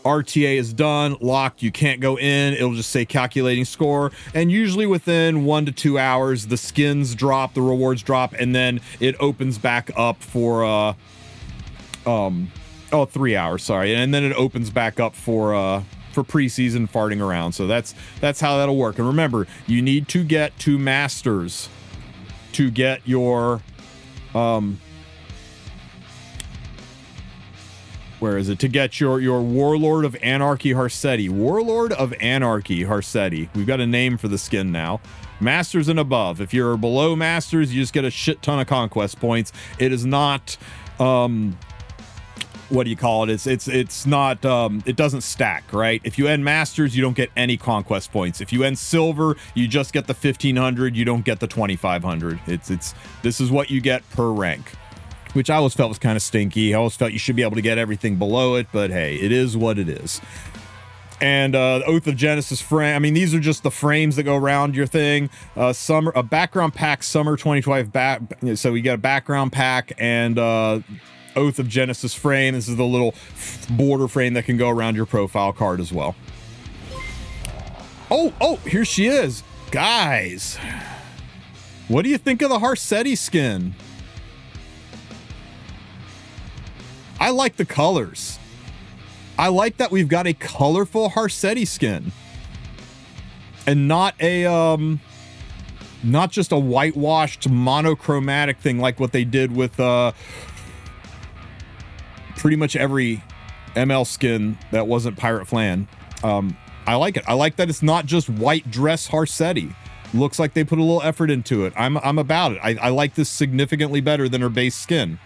RTA is done, locked, you can't go in, it'll just say calculating score, and usually within 1 to 2 hours the skins drop, the rewards drop, and then it opens back up for 3 hours, sorry, and then it opens back up for preseason farting around. So that's how that'll work. And remember, you need to get to Masters to get your where is it? To get your Warlord of Anarchy Harsetti. Warlord of Anarchy Harsetti. We've got a name for the skin now. Masters and above. If you're below Masters, you just get a shit ton of conquest points. It is not what do you call it? It's not it doesn't stack, right? If you end Masters, you don't get any conquest points. If you end Silver, you just get the 1500, you don't get the 2500. This is what you get per rank, which I always felt was kind of stinky. I always felt you should be able to get everything below it, but hey, it is what it is. And Oath of Genesis frame. I mean, these are just the frames that go around your thing. A background pack, summer 2025 so we got a background pack and Oath of Genesis frame. This is the little border frame that can go around your profile card as well. Oh, here she is. Guys, what do you think of the Harsetti skin? I like the colors. I like that we've got a colorful Harsetti skin. and not just a whitewashed monochromatic thing like what they did with pretty much every ML skin that wasn't Pirate Flan. I like it. I like that it's not just white dress Harsetti. Looks like they put a little effort into it. I'm about it. I like this significantly better than her base skin.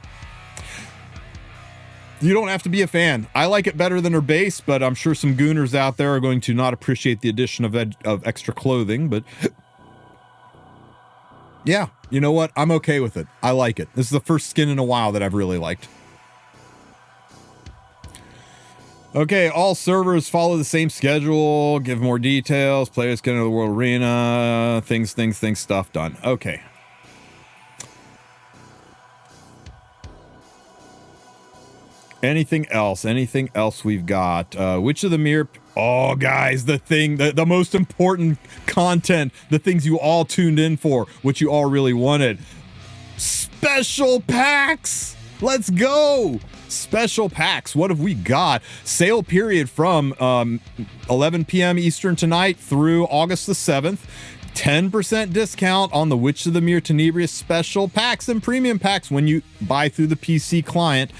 You don't have to be a fan. I like it better than her base, but I'm sure some gooners out there are going to not appreciate the addition of extra clothing, but yeah, you know what? I'm okay with it. I like it. This is the first skin in a while that I've really liked. Okay, all servers follow the same schedule, give more details, players get into the world arena, things, stuff done. Okay. Anything else? Anything else we've got? Which of the mirror... Oh, guys, the most important content, the things you all tuned in for, what you all really wanted. Special packs! Let's go! Special packs. What have we got? Sale period from 11 p.m. Eastern tonight through August the 7th. 10% discount on the Witch of the Mirror Tenebria special packs and premium packs when you buy through the PC client.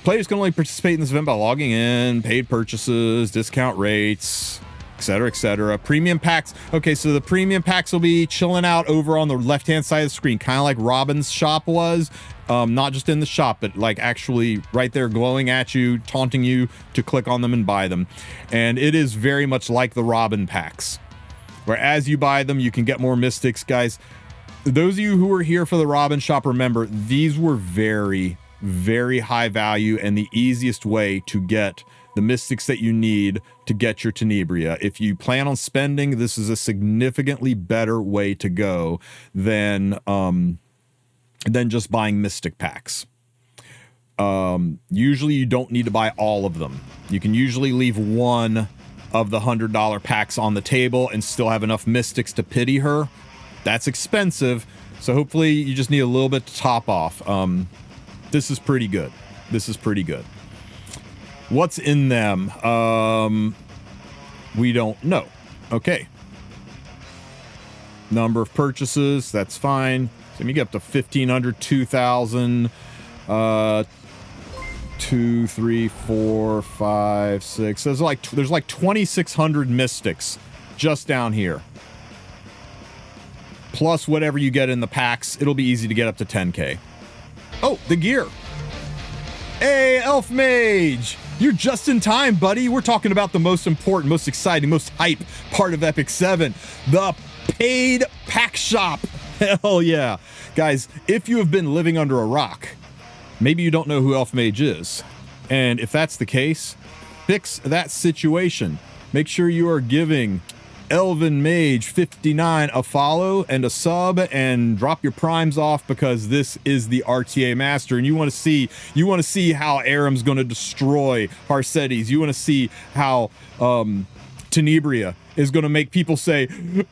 Players can only participate in this event by logging in, paid purchases, discount rates, etc., etc. Premium packs. Okay, so the premium packs will be chilling out over on the left-hand side of the screen, kind of like Robin's shop was. Not just in the shop, but like actually right there glowing at you, taunting you to click on them and buy them. And it is very much like the Robin packs, where as you buy them, you can get more mystics. Guys, those of you who were here for the Robin shop, remember, these were very, very high value and the easiest way to get the mystics that you need to get your Tenebria. If you plan on spending, this is a significantly better way to go than just buying mystic packs. Usually you don't need to buy all of them. You can usually leave one of the $100 packs on the table and still have enough mystics to pity her. That's expensive, so hopefully you just need a little bit to top off. This is pretty good. This is pretty good. What's in them? We don't know. Okay. Number of purchases, that's fine. So you get up to 1,500, 2,000, 2, 3, 4, 5, 6. There's like 2,600 mystics just down here. Plus whatever you get in the packs, it'll be easy to get up to 10K. Oh, the gear. Hey, Elf Mage! You're just in time, buddy. We're talking about the most important, most exciting, most hype part of Epic 7. The paid pack shop. Hell yeah. Guys, if you have been living under a rock, maybe you don't know who Elf Mage is. And if that's the case, fix that situation. Make sure you are giving Elven Mage 59 a follow and a sub, and drop your primes off, because this is the RTA master and you want to see how Aram's going to destroy Harsettis. You want to see how Tenebria is going to make people say, bring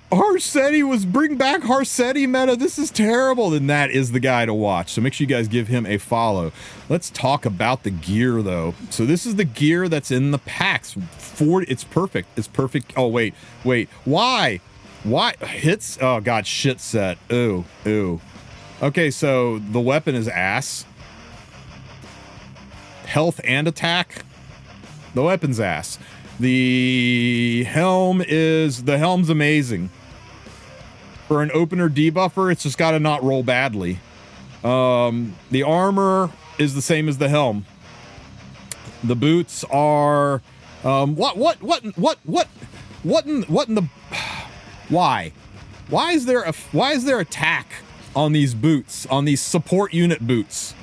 back Harsetti meta, this is terrible. Then that is the guy to watch. So make sure you guys give him a follow. Let's talk about the gear though. So this is the gear that's in the packs. It's perfect. It's perfect. Oh, wait. Why? Hits? Oh God, shit set. Ooh. Okay, so the weapon is ass. Health and attack. The weapon's ass. The helm's amazing. For an opener debuffer, it's just got to not roll badly. The armor is the same as the helm. The boots are what in the why is there attack on these boots, on these support unit boots?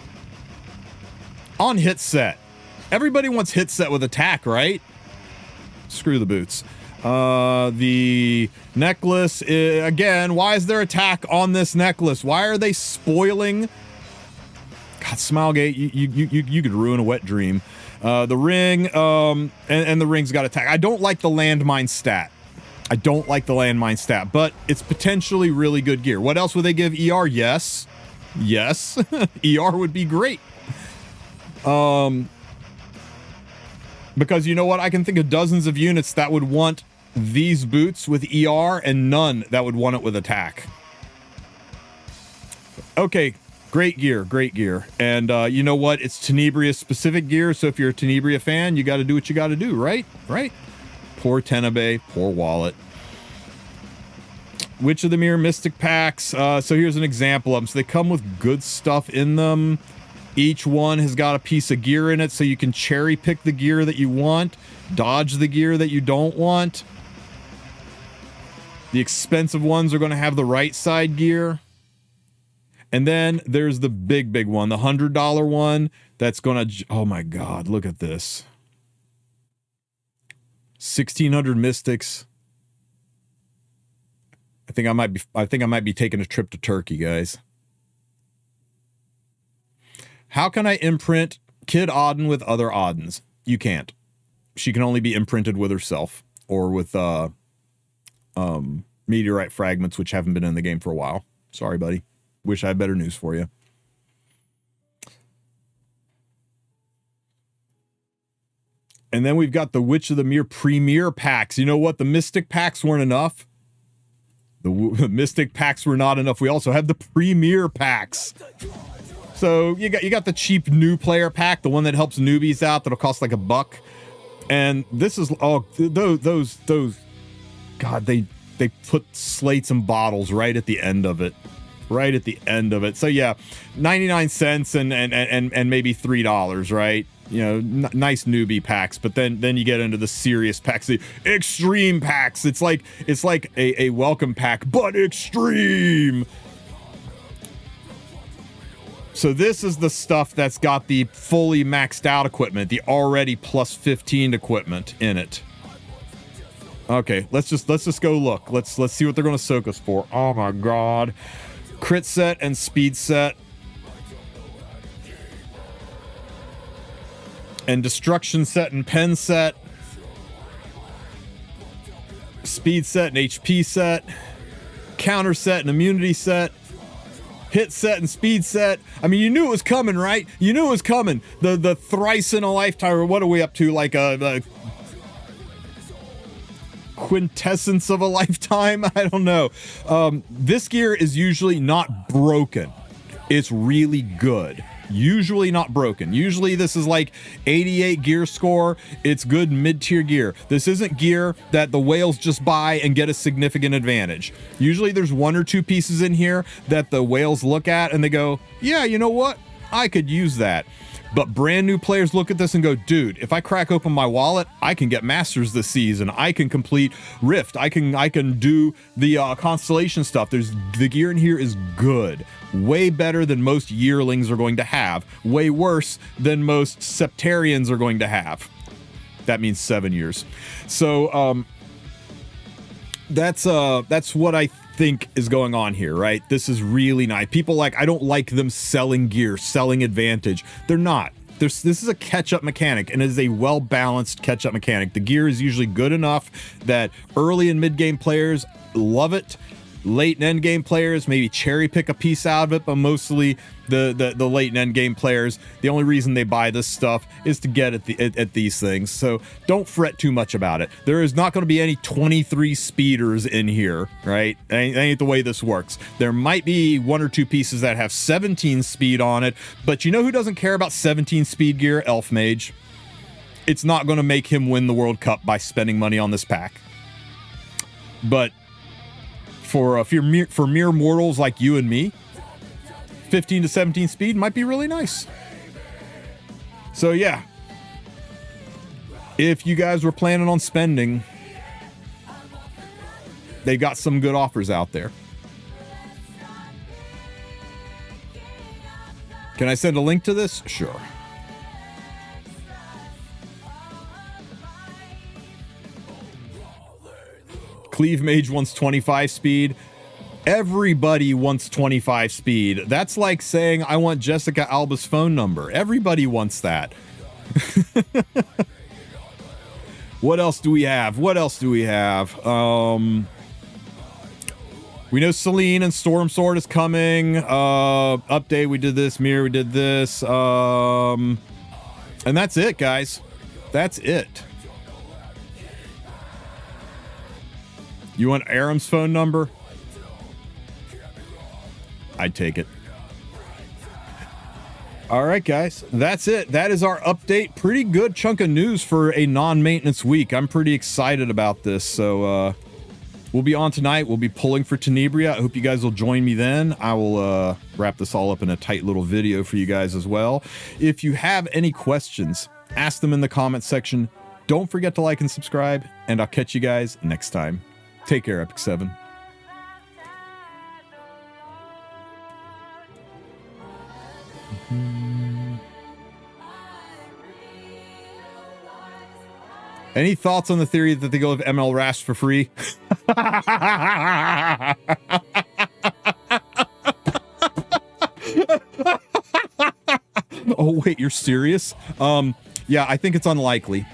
On hit set. Everybody wants hit set with attack, right? Screw the boots. The necklace, again, why is there attack on this necklace? Why are they spoiling? God, Smilegate, you could ruin a wet dream. The ring, and the ring's got attack. I don't like the landmine stat. But it's potentially really good gear. What else would they give ER? Yes. ER would be great. Because you know what? I can think of dozens of units that would want these boots with ER and none that would want it with attack. Okay, great gear, great gear. And you know what? It's Tenebria specific gear, so if you're a Tenebria fan, you got to do what you got to do, right? Right? Poor Tenebrae, poor wallet. Witch of the Mirror Mystic packs. So here's an example of them. So they come with good stuff in them. Each one has got a piece of gear in it, so you can cherry pick the gear that you want, dodge the gear that you don't want. The expensive ones are going to have the right side gear. And then there's the big one, the $100 one that's going to, oh my God, look at this. 1,600 Mystics. I think I might be taking a trip to Turkey, guys. How can I imprint Kid Auden with other Audens? You can't. She can only be imprinted with herself or with meteorite fragments, which haven't been in the game for a while. Sorry, buddy. Wish I had better news for you. And then we've got the Witch of the Mirror Premier packs. You know what? The Mystic packs weren't enough. The Mystic packs were not enough. We also have the Premier packs. So you got the cheap new player pack, the one that helps newbies out, that'll cost like $1. And this is those God, they put slates and bottles right at the end of it. Right at the end of it. So yeah, 99 cents and maybe $3, right? You know, nice newbie packs, but then you get into the serious packs, the extreme packs. It's like a welcome pack, but extreme. So this is the stuff that's got the fully maxed out equipment, the already plus 15 equipment in it. Okay, let's just go look. Let's see what they're going to soak us for. Oh my God. Crit set and speed set. And destruction set and pen set. Speed set and HP set. Counter set and immunity set. Hit set and speed set. I mean, you knew it was coming, right? You knew it was coming. The thrice in a lifetime, or what are we up to? Like a quintessence of a lifetime? I don't know. This gear is usually not broken. It's really good. Usually not broken. Usually this is like 88 gear score. It's good mid-tier gear. This isn't gear that the whales just buy and get a significant advantage. Usually there's one or two pieces in here that the whales look at and they go, yeah, you know what? I could use that. But brand new players look at this and go, dude, if I crack open my wallet, I can get Masters this season. I can complete Rift. I can do the Constellation stuff. The gear in here is good. Way better than most yearlings are going to have. Way worse than most Septarians are going to have. That means 7 years. So that's what I think is going on here, right? This is really nice. People I don't like them selling gear, selling advantage. They're not. This is a catch-up mechanic, and it is a well-balanced catch-up mechanic. The gear is usually good enough that early and mid-game players love it. Late and end game players maybe cherry pick a piece out of it, but mostly the late and end game players, the only reason they buy this stuff is to get at these things. So don't fret too much about it. There is not going to be any 23 speeders in here, right? That ain't the way this works. There might be one or two pieces that have 17 speed on it, but you know who doesn't care about 17 speed gear? Elf Mage. It's not going to make him win the World Cup by spending money on this pack. But for mere mortals like you and me, 15 to 17 speed might be really nice. So yeah, if you guys were planning on spending, they got some good offers out there. Can I send a link to this? Sure. Cleave Mage wants 25 speed. Everybody wants 25 speed. That's like saying I want Jessica Alba's phone number. Everybody wants that. What else do we have? We know Celine and Storm Sword is coming. Update, we did this. Mirror, we did this. And that's it, guys. That's it. You want Aram's phone number? I'd take it. All right, guys, that's it. That is our update. Pretty good chunk of news for a non-maintenance week. I'm pretty excited about this. So we'll be on tonight. We'll be pulling for Tenebria. I hope you guys will join me then. I will wrap this all up in a tight little video for you guys as well. If you have any questions, ask them in the comment section. Don't forget to like and subscribe, and I'll catch you guys next time. Take care, Epic 7. Any thoughts on the theory that they go with ML Rash for free? Oh, wait, you're serious? Yeah, I think it's unlikely.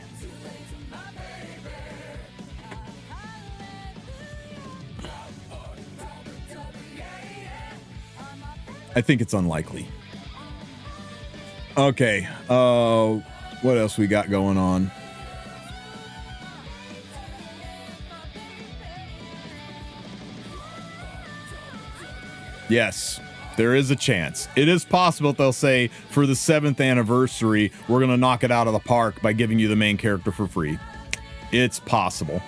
I think it's unlikely. Okay, what else we got going on? Yes, there is a chance. It is possible that they'll say, for the 7th anniversary, we're going to knock it out of the park by giving you the main character for free. It's possible.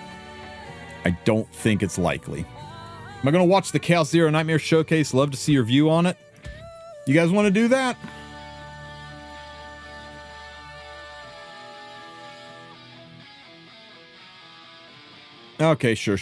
I don't think it's likely. Am I going to watch the Chaos Zero Nightmare Showcase? Love to see your view on it. You guys want to do that? Okay, sure.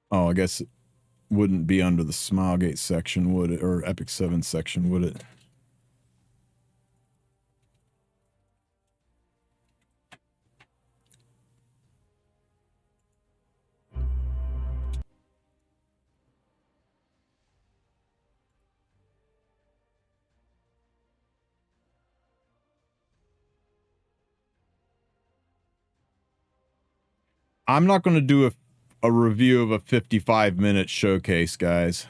Oh, I guess it wouldn't be under the Smilegate section, would it? Or Epic 7 section, would it? I'm not going to do a review of a 55-minute showcase, guys.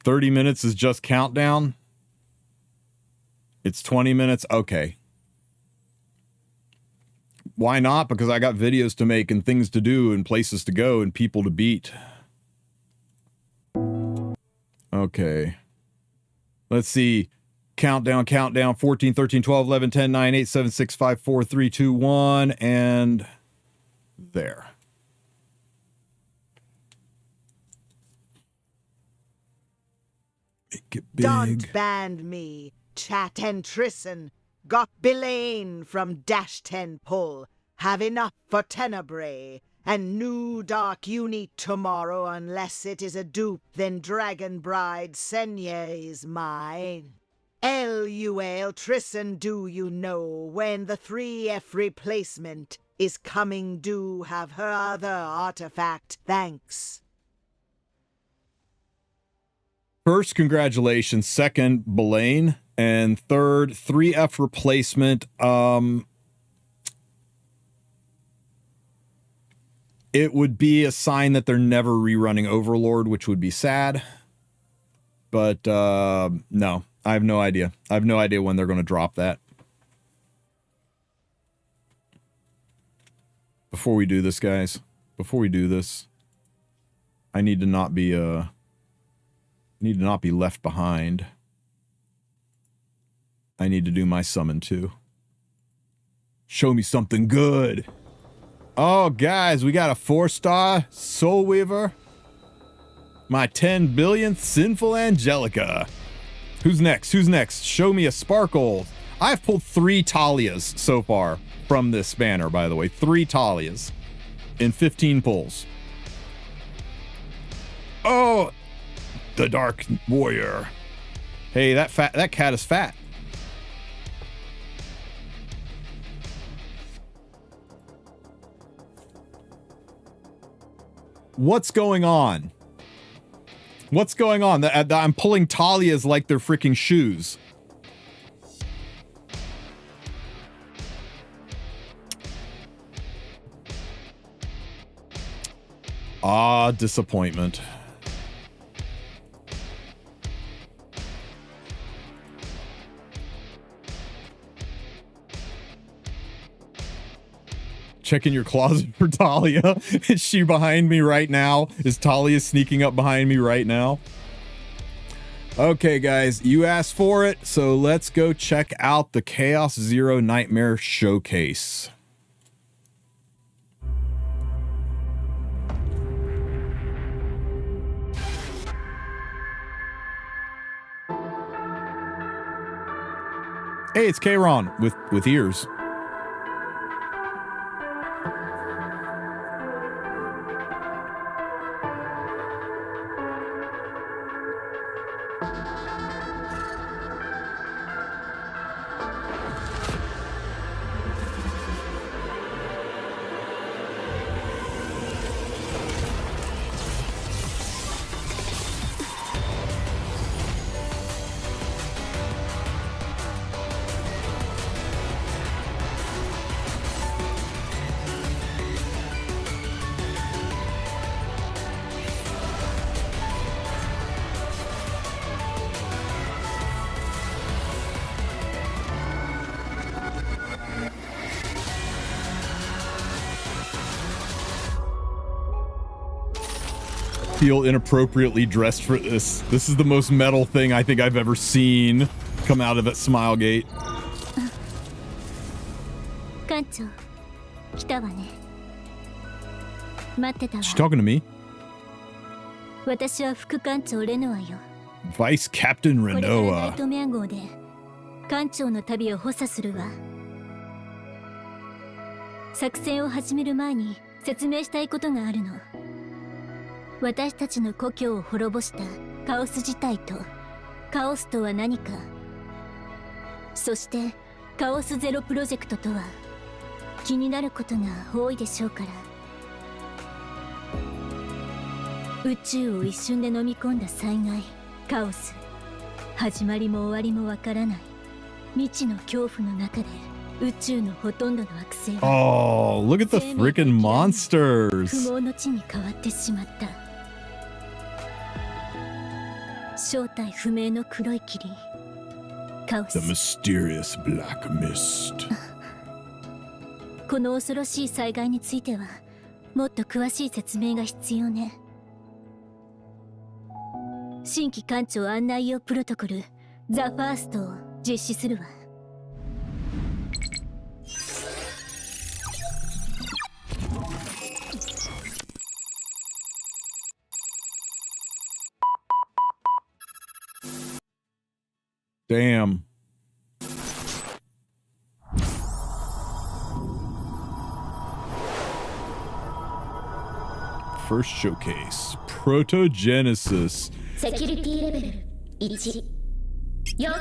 $30 is just countdown. It's 20 minutes. Okay. Why not? Because I got videos to make and things to do and places to go and people to beat. Okay. Let's see. Countdown. 14, 13, 12, 11, 10, 9, 8, 7, 6, 5, 4, 3, 2, 1. And there. Make it big. Don't ban me, Chat and Tristen. Got Belaine from Dash 10 Pull. Have enough for Tenebrae. And new dark uni tomorrow, unless it is a dupe, then Dragon Bride Senye is mine. L.U.L. Tristen, do you know when the 3F replacement is coming due? Have her other artifact, thanks. First, congratulations. Second, Belaine. And third, 3F replacement. It would be a sign that they're never rerunning Overlord, which would be sad. But no, I have no idea. I have no idea when they're going to drop that. Before we do this, guys, I need to not be left behind. I need to do my summon too. Show me something good. Oh, guys, we got a 4-star Soul Weaver. My 10 billionth Sinful Angelica. Who's next? Show me a Sparkle. I've pulled 3 Talias so far from this banner, by the way. 3 Talias in 15 pulls. Oh, the Dark Warrior. Hey, that cat is fat. What's going on? What's going on? I'm pulling Talias like they're freaking shoes. Ah, disappointment. Checking your closet for Talia. Is she behind me right now? Is Talia sneaking up behind me right now? Okay, guys, you asked for it, so let's go check out the Chaos Zero Nightmare Showcase. Hey, it's Kayron with ears. Feel inappropriately dressed for this. This is the most metal thing I think I've ever seen come out of that Smilegate. She's talking to me. Vice Captain Renoa. 私たちの故郷を滅ぼしたカオス自体とカオスとは何か、そしてカオスゼロプロジェクトとは気になることが多いでしょうから。宇宙を一瞬で飲み込んだ災害、カオス、始まりも終わりもわからない未知の恐怖の中で宇宙のほとんどの惑星は Oh, look at the freaking monsters. 不毛の地に変わってしまった。正体不明の黒い霧、カオス。 The mysterious black mist. この恐ろしい災害についてはもっと詳しい説明が必要ね。新規艦長案内用プロトコルザ・ファーストを実施するわ。Damn. First showcase, Protogenesis. Security level 1.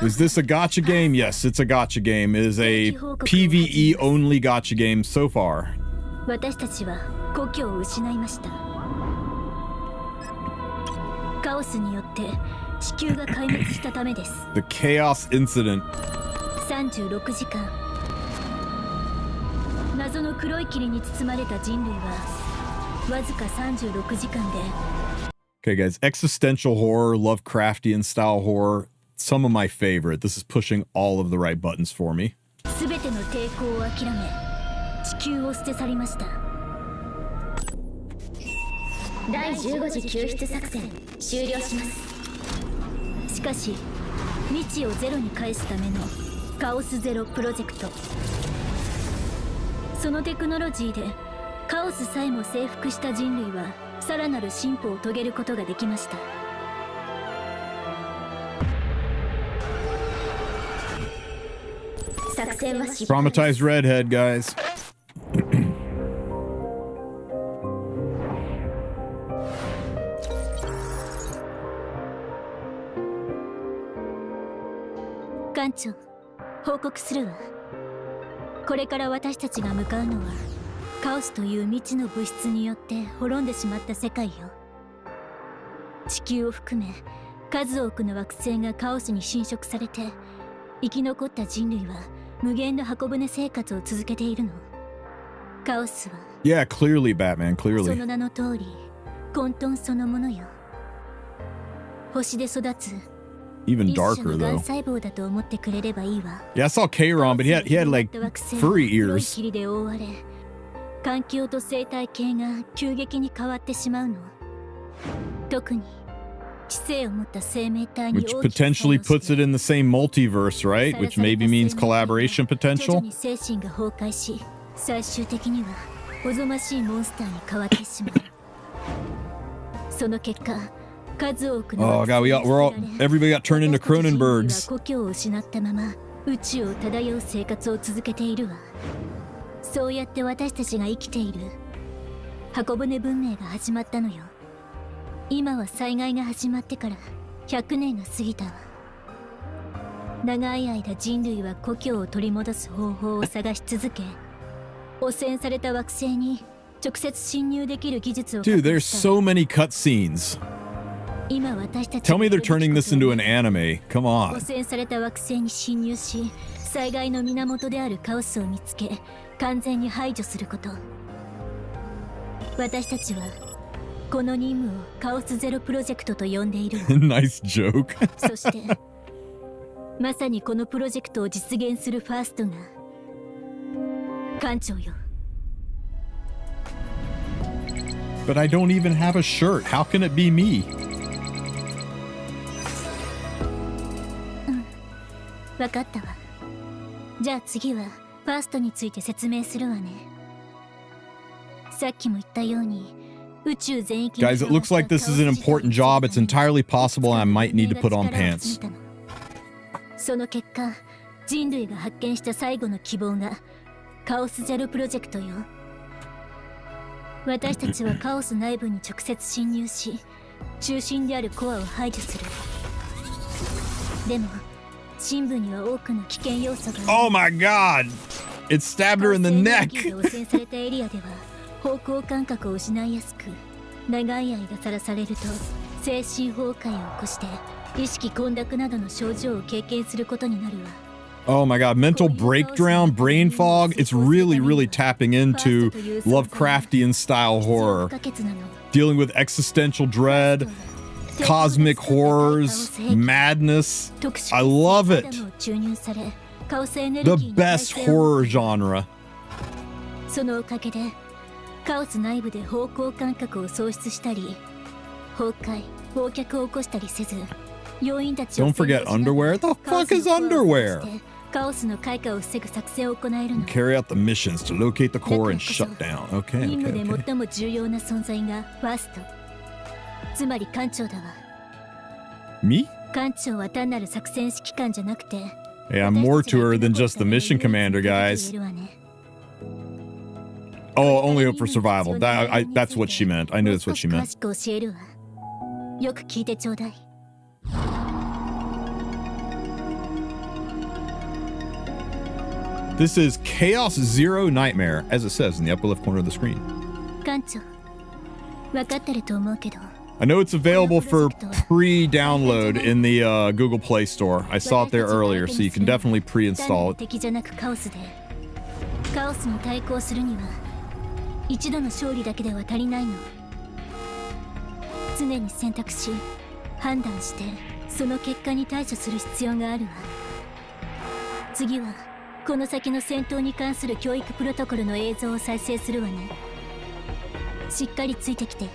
Is this a gacha game? Yes, it's a gacha game. It is a PvE only gacha game so far. 私たちは故郷を失いました。カオスによって地球が壊滅したためです。 The Chaos Incident. 36時間。謎の黒い霧に包まれた人類はわずか36時間で。 Okay, guys, existential horror, Lovecraftian style horror, some of my favorite. This is pushing all of the right buttons for me. すべての抵抗を諦め、地球を捨て去りました。第15次救出作戦終了します。しかし、未知をゼロに返すためのカオスゼロプロジェクト。そのテクノロジーでカオスさえも征服した人類はさらなる進歩を遂げることができました。作戦は失敗。 Traumatized redhead, guys. 艦長、報告するわ。これから私たちが向かうのはカオスという未知の物質によって滅んでしまった世界よ。地球を含め数多くの惑星がカオスに侵食されて、生き残った人類は無限の箱舟生活を続けているの。カオスは Yeah, clearly, Batman, そ clearly. の名の通り混沌そのものよ。星で育つ Even 一種 darker, の癌 though. 細胞だと思ってくれればいいわ。 Yeah, I saw Kayron, but he had like 惑星は furry 黒い ears. 霧で覆われ、環境と生態系が急激に変わってしまうの。特に知性を持った生命体に Which 大きく作用 potentially して puts it in the same multiverse, right? Which maybe means collaboration 徐々 potential. に精神が崩壊し、最終的にはおぞましいモンスターに変わってしまう。その結果、数多くの Oh god, everybody got turned into Cronenbergs. 故郷を失ったまま宇宙を漂う生活を続けているわ。そうやって私たちが生きている箱舟文明が始まったのよ。今は災害が始まってから100年が過ぎたわ。長い間人類は故郷を取り戻す方法を探し続け、汚染された惑星に直接侵入できる技術を Dude, 確 there's 保したわ。 so many cutscenes. 今私たち Tell me they're turning this into an anime. Come 汚 on. 染された惑星に侵入し、災害の源であるカオスを見つけ、完全に排除すること。私たちはこの任務をカオスゼロプロジェクトと呼んでいるわ。 Nice joke. そしてまさにこのプロジェクトを実現するファーストが艦長よ。 But I don't even have a shirt. How can it be me? わかったわ。じゃあ次はファーストについて説明するわね。さっきも言ったように宇宙全域に Guys, it looks like this is an important job. It's entirely possible I might need to put on pants. その結果、人類が発見した最後の希望がカオスゼロプロジェクトよ。私たちはカオス内部に直接侵入し、中心であるコアを排除する。でも深部には多くの危険要素がある。 Oh my god! It stabbed her in the カオスエネル neck! ギーが汚染されたエリアでは方向感覚を失いやすく、長い間さらされると精神崩壊を起こして意識混濁などの症状を経験することになるわ。 Oh my god, mental breakdown, brain fog. It's really, really tapping into Lovecraftian style horror. 不可欠なの。 Dealing with existential dread, cosmic horrors, madness. 特殊 I love it. などを注入され、カオスエネル The ギーの best 耐性を horror genre. そのおかげでカオス内部で方向感覚を喪失したり、崩壊、忘却を起こしたりせず、要員たちを Don't forget underwear. The fuck is underwear? カオスの開花を防ぐ作戦を行えるの。 Carry out the missions to locate the core and shut down. Okay, 任務 okay, で okay. 最も重要な存在がファースト、つまり艦長だわ。 Me? 艦長は単なる作戦指揮官じゃなくて、 Hey, I'm more to her than just the mission commander, guys. Oh, only hope for survival. That's what she meant. I knew that's what she meant. 詳しく教えるわ。よく聞いてちょうだい。 This is Chaos Zero Nightmare, as it says in the upper left corner of the screen. 艦長、分かってると思うけど、 I know it's available for pre-download in the Google Play Store. I saw it there earlier, so you can definitely 単な pre-install る it. 敵じゃなくカオスで、カオスに対抗するには一度の勝利だけでは足りないの。常に選択し、判断して、その結果に対処する必要があるわ。次はこの先の戦闘に関する教育プロトコルの映像を再生するわね。しっかりついてきて。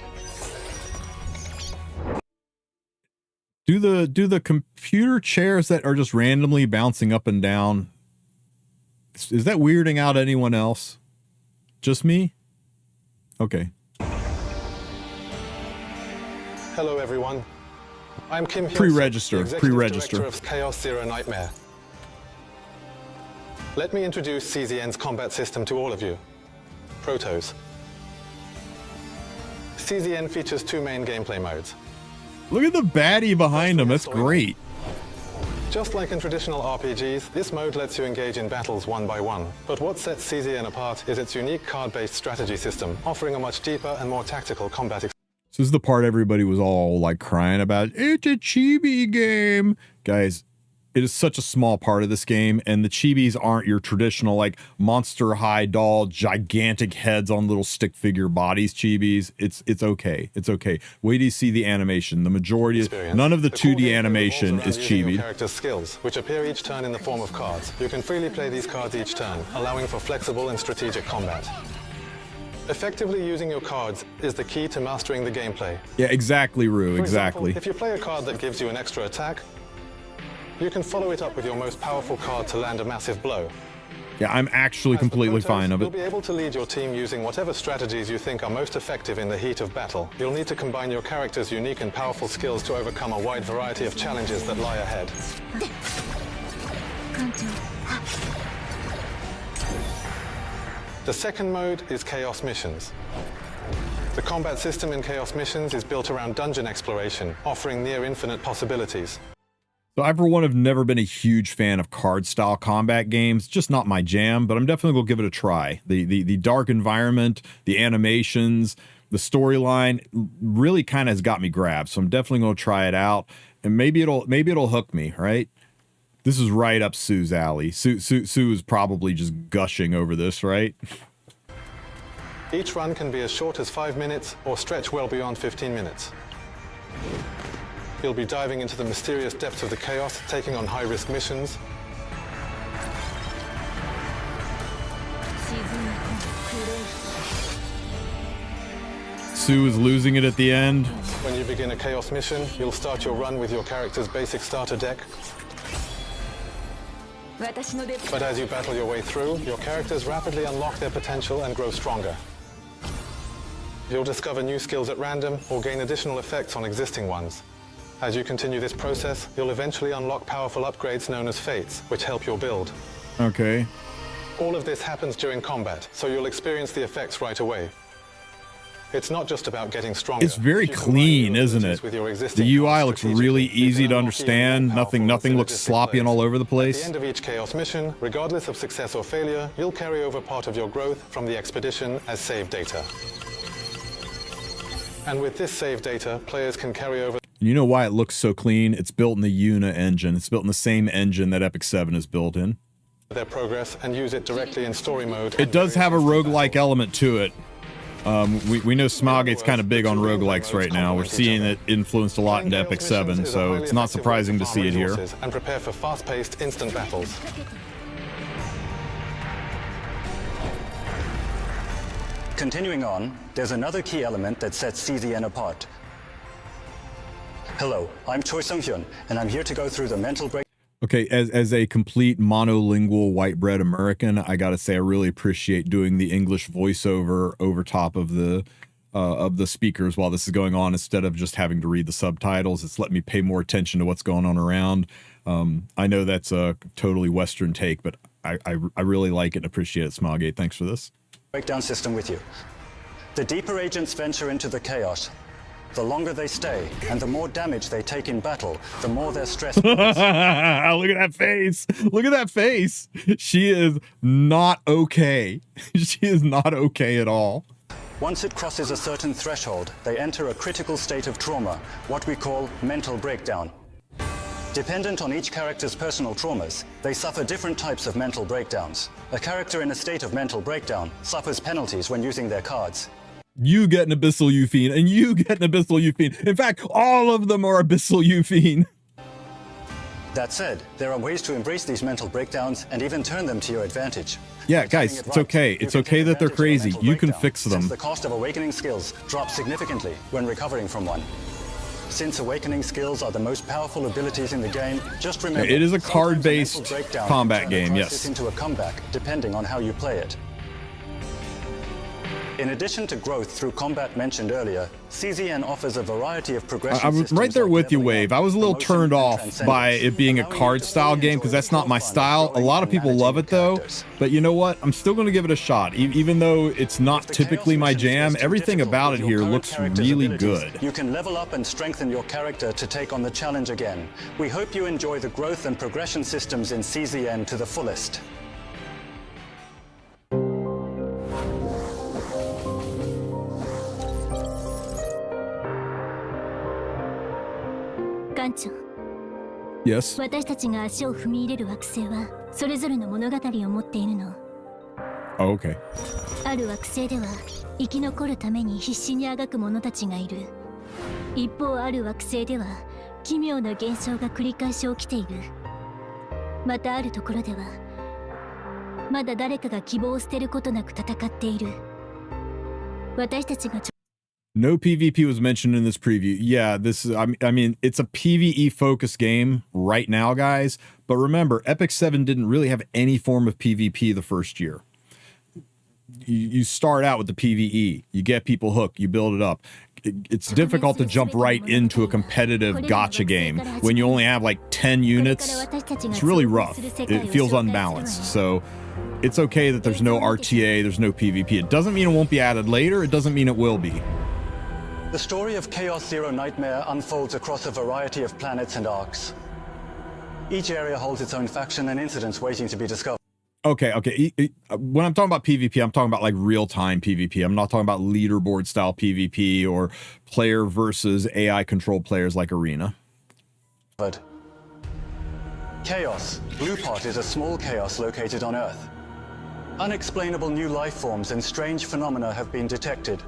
Do the computer chairs that are just randomly bouncing up and down, is that weirding out anyone else? Just me? Okay. Hello, everyone. I'm Kim Hyun-suk, Pre-register, the Executive pre-register. Director of Chaos Zero Nightmare. Let me introduce CZN's combat system to all of you. Protos. CZN features two main gameplay modes. Look at the baddie behind him. That's great. Just like in traditional RPGs, this mode lets you engage in battles one by one. But what sets CZN apart is its unique card-based strategy system, offering a much deeper and more tactical combat experience. So this is the part everybody was all like crying about. It's a chibi game. Guys, it is such a small part of this game, and the chibis aren't your traditional like Monster High doll, gigantic heads on little stick figure bodies chibis. It's okay. It's okay. Wait till you see the animation. The majority of none of the 2D animation is chibi. Character skills, which appear each turn in the form of cards. You can freely play these cards each turn, allowing for flexible and strategic combat. Effectively using your cards is the key to mastering the gameplay. Yeah, exactly, Rue. For Exactly. example, if you play a card that gives you an extra attack, you can follow it up with your most powerful card to land a massive blow. Yeah, I'm actually completely fine of You'll it. be able to lead your team using whatever strategies you think are most effective in the heat of battle. You'll need to combine your character's unique and powerful skills to overcome a wide variety of challenges that lie ahead. The second mode is Chaos Missions. The combat system in Chaos Missions is built around dungeon exploration, offering near infinite possibilities. So I, for one, have never been a huge fan of card-style combat games. Just not my jam, but I'm definitely going to give it a try. The dark environment, the animations, the storyline really kind of has got me grabbed. So I'm definitely going to try it out, and maybe it'll hook me, right? This is right up Sue's alley. Sue is probably just gushing over this, right? Each run can be as short as 5 minutes or stretch well beyond 15 minutes. You'll be diving into the mysterious depths of the chaos, taking on high-risk missions. Sue is losing it at the end. When you begin a chaos mission, you'll start your run with your character's basic starter deck. But as you battle your way through, your characters rapidly unlock their potential and grow stronger. You'll discover new skills at random or gain additional effects on existing ones. As you continue this process, you'll eventually unlock powerful upgrades known as fates, which help your build. Okay. All of this happens during combat, so you'll experience the effects right away. It's not just about getting stronger. It's very clean, isn't it? The UI looks really easy to understand. Nothing looks sloppy and all over the At place. the end of each chaos mission, regardless of success or failure, you'll carry over part of your growth from the expedition as save data. And with this save data, players can carry over. You know why it looks so clean? It's built in the Una engine. It's built in the same engine that Epic 7 is built in. Their progress and use it directly in story mode. It does have a roguelike element to it. We know Smogate's kind of big on roguelikes right now. We're seeing it influenced a lot into Epic 7, so it's not surprising to see it here. And prepare for fast-paced instant battles. Continuing on, there's another key element that sets CZN apart. Hello, I'm Choi Sung-hyun, and I'm here to go through the mental break. Okay, as a complete monolingual white bread American, I gotta say I really appreciate doing the English voiceover over top of the speakers while this is going on, instead of just having to read the subtitles. It's let me pay more attention to what's going on around. I know that's a totally Western take, but I really like it and appreciate it, Smogate. Thanks for this. Breakdown system with you. The deeper agents venture into the chaos, the longer they stay, and the more damage they take in battle, the more their stress. Look at that face. Look at that face. She is not okay. She is not okay at all. Once it crosses a certain threshold, they enter a critical state of trauma, what we call mental breakdown. Dependent on each character's personal traumas, they suffer different types of mental breakdowns. A character in a state of mental breakdown suffers penalties when using their cards. You get an Abyssal Euphine, and you get an Abyssal Euphine. In fact, all of them are Abyssal Euphine. That said, there are ways to embrace these mental breakdowns and even turn them to your advantage. Yeah, guys, it's okay. It's okay that they're crazy. You can fix them. Since the cost of awakening skills drops significantly when recovering from one. Since awakening skills are the most powerful abilities in the game, just remember, it is a card-based combat game, yes. Into a comeback, depending on how you play it. In addition to growth through combat mentioned earlier, CZN offers a variety of progression I'm systems right there like with you, leveling Wave. up, I was a little promotion, turned and off by transcendence, it being a allowing you card to style fully game because enjoy that's the not my fun of style. A growing lot of and people managing love your it though. characters. But you know what? I'm still going to give it a shot. Even though it's not If the typically Chaos my missions jam, was too everything difficult about with it your here current looks character's really abilities, good. You can level up and strengthen your character to take on the challenge again. We hope you enjoy the growth and progression systems in CZN to the fullest. 艦長、 Yes. 私たちが足を踏み入れる惑星はそれぞれの物語を持っているの。 Oh, okay. ある惑星では生き残るために必死にあがく者たちがいる。一方ある惑星では奇妙な現象が繰り返し起きている。またあるところではまだ誰かが希望を捨てることなく戦っている。私たちが No PvP was mentioned in this preview. Yeah, this is, I mean, it's a PvE focused game right now, guys. But remember, Epic 7 didn't really have any form of PvP the first year. You start out with the PvE, you get people hooked, you build it up. It's difficult to jump right into a competitive gacha game when you only have like 10 units. It's really rough. It feels unbalanced. So it's okay that there's no RTA, there's no PvP. It doesn't mean it won't be added later. It doesn't mean it will be. The story of Chaos Zero Nightmare unfolds across a variety of planets and arcs. Each area holds its own faction and incidents waiting to be discovered. Okay. When I'm talking about PvP, I'm talking about like real-time PvP. I'm not talking about leaderboard style PvP or player versus AI controlled players like Arena. Chaos. Blue Pot is a small chaos located on Earth. Unexplainable new life forms and strange phenomena have been detected.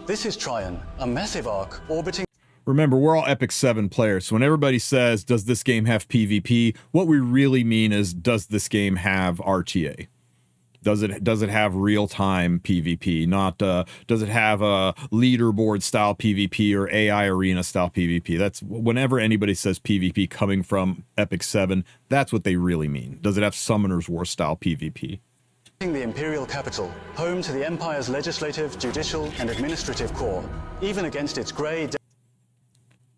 This is Tryon, a massive arc orbiting... Remember, we're all Epic 7 players, so when everybody says, does this game have PvP, what we really mean is, does this game have RTA? Does it have real-time PvP? Not, does it have a leaderboard-style PvP or AI arena-style PvP? That's, whenever anybody says PvP coming from Epic 7, that's what they really mean. Does it have Summoner's War-style PvP? The Imperial capital, home to the Empire's legislative, judicial, and administrative core, even against its grey...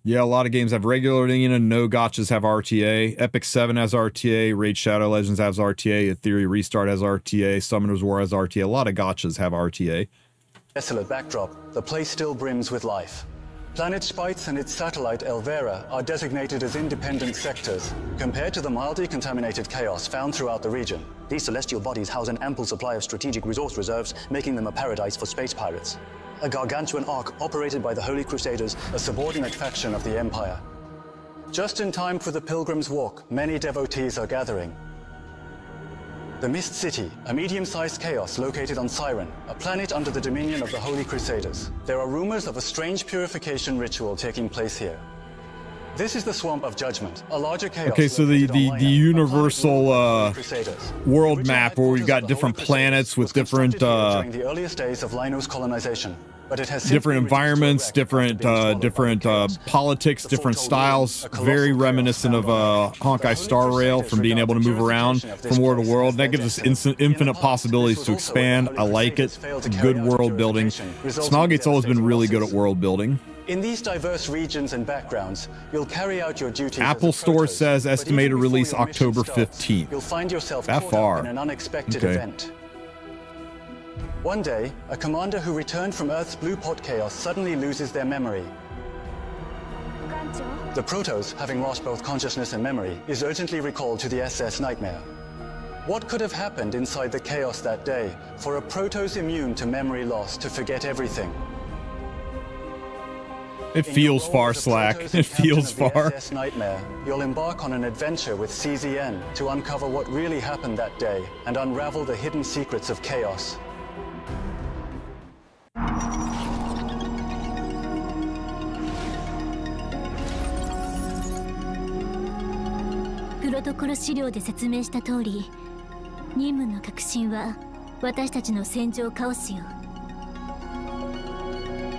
Yeah, a lot of games have regular arena, no gotchas have RTA. Epic 7 has RTA, Raid Shadow Legends has RTA, Etheria Restart has RTA, Summoner's War has RTA. A lot of gotchas have RTA. Desolate backdrop, the place still brims with life. Planet Spites and its satellite Elvera are designated as independent sectors, compared to the mildly contaminated chaos found throughout the region. These celestial bodies house an ample supply of strategic resource reserves, making them a paradise for space pirates. A gargantuan ark operated by the Holy Crusaders, a subordinate faction of the Empire. Just in time for the Pilgrim's Walk, many devotees are gathering. The Mist City, a medium-sized chaos located on Siren, a planet under the dominion of the Holy Crusaders. There are rumors of a strange purification ritual taking place here. This is the Swamp of Judgment, a larger chaos. Okay, so the universal world map where we've got different planets with different during the earliest days of Lino's colonization. But it has different environments, different politics, different styles, very reminiscent of Honkai Star Rail from being able to move around from world to world. That gives us infinite possibilities to expand. I like it. Good world building. Smilegate's always been really good at world building. In these diverse regions and backgrounds, you'll carry out your duties. Apple Store says estimated release October 15th. You'll find yourself that far in an unexpected event. One day, a commander who returned from Earth's Blue Pot chaos suddenly loses their memory. The Protoss, having lost both consciousness and memory, is urgently recalled to the SS Nightmare. What could have happened inside the chaos that day for a Protoss immune to memory loss to forget everything? It feels far, Slack. It feels far. SS Nightmare, you'll embark on an adventure with CZN to uncover what really happened that day and unravel the hidden secrets of chaos. プロトコル資料で説明した通り、任務の核心は私たちの戦場カオスよ。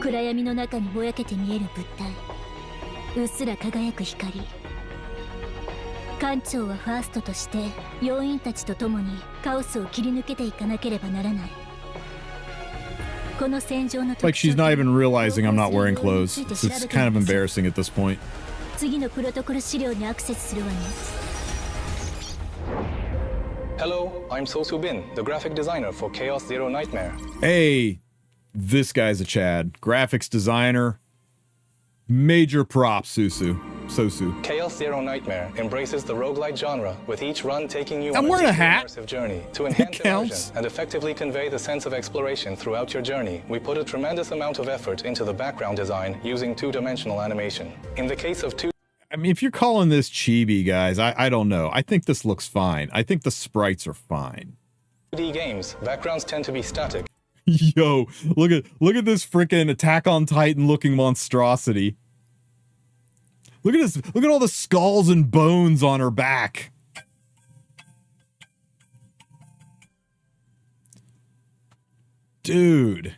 暗闇の中にぼやけて見える物体、うっすら輝く光。艦長はファーストとして要員たちと共にカオスを切り抜けていかなければならない。Like she's not even realizing I'm not wearing clothes. It's kind of embarrassing at this point. 次のプロトコル資料にアクセスするわね。 Hello, I'm Sosu Bin, the graphic designer for Chaos Zero Nightmare. Hey, this guy's a Chad. Graphics designer. Major props, Sosu. Chaos Zero Nightmare embraces the roguelite genre, with each run taking you I'm on wearing a a hat. immersive journey. To enhance counts. immersion and effectively convey the sense of exploration throughout your journey, we put a tremendous amount of effort into the background design using two-dimensional animation. In the case of I mean, if you're calling this chibi, guys, I don't know. I think this looks fine. I think the sprites are fine. 2D games, backgrounds tend to be static. Yo, look at this freaking Attack on Titan looking monstrosity. Look at this. Look at all the skulls and bones on her back. Dude.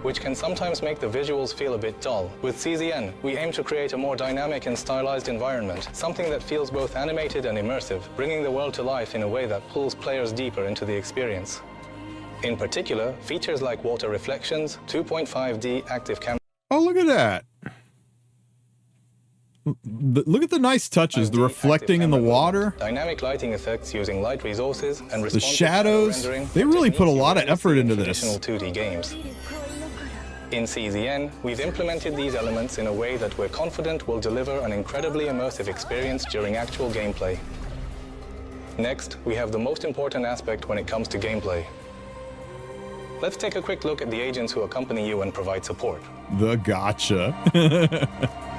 Which can sometimes make the visuals feel a bit dull. With CZN, we aim to create a more dynamic and stylized environment, something that feels both animated and immersive, bringing the world to life in a way that pulls players deeper into the experience. In particular, features like water reflections, 2.5D active camera. Oh, look at that. Look at the nice touches, the reflecting in the water. Dynamic lighting effects using light resources and the shadows. They really put a lot of effort into this. 2D games. In CZN, we've implemented these elements in a way that we're confident will deliver an incredibly immersive experience during actual gameplay. Next, we have the most important aspect when it comes to gameplay. Let's take a quick look at the agents who accompany you and provide support. The gotcha.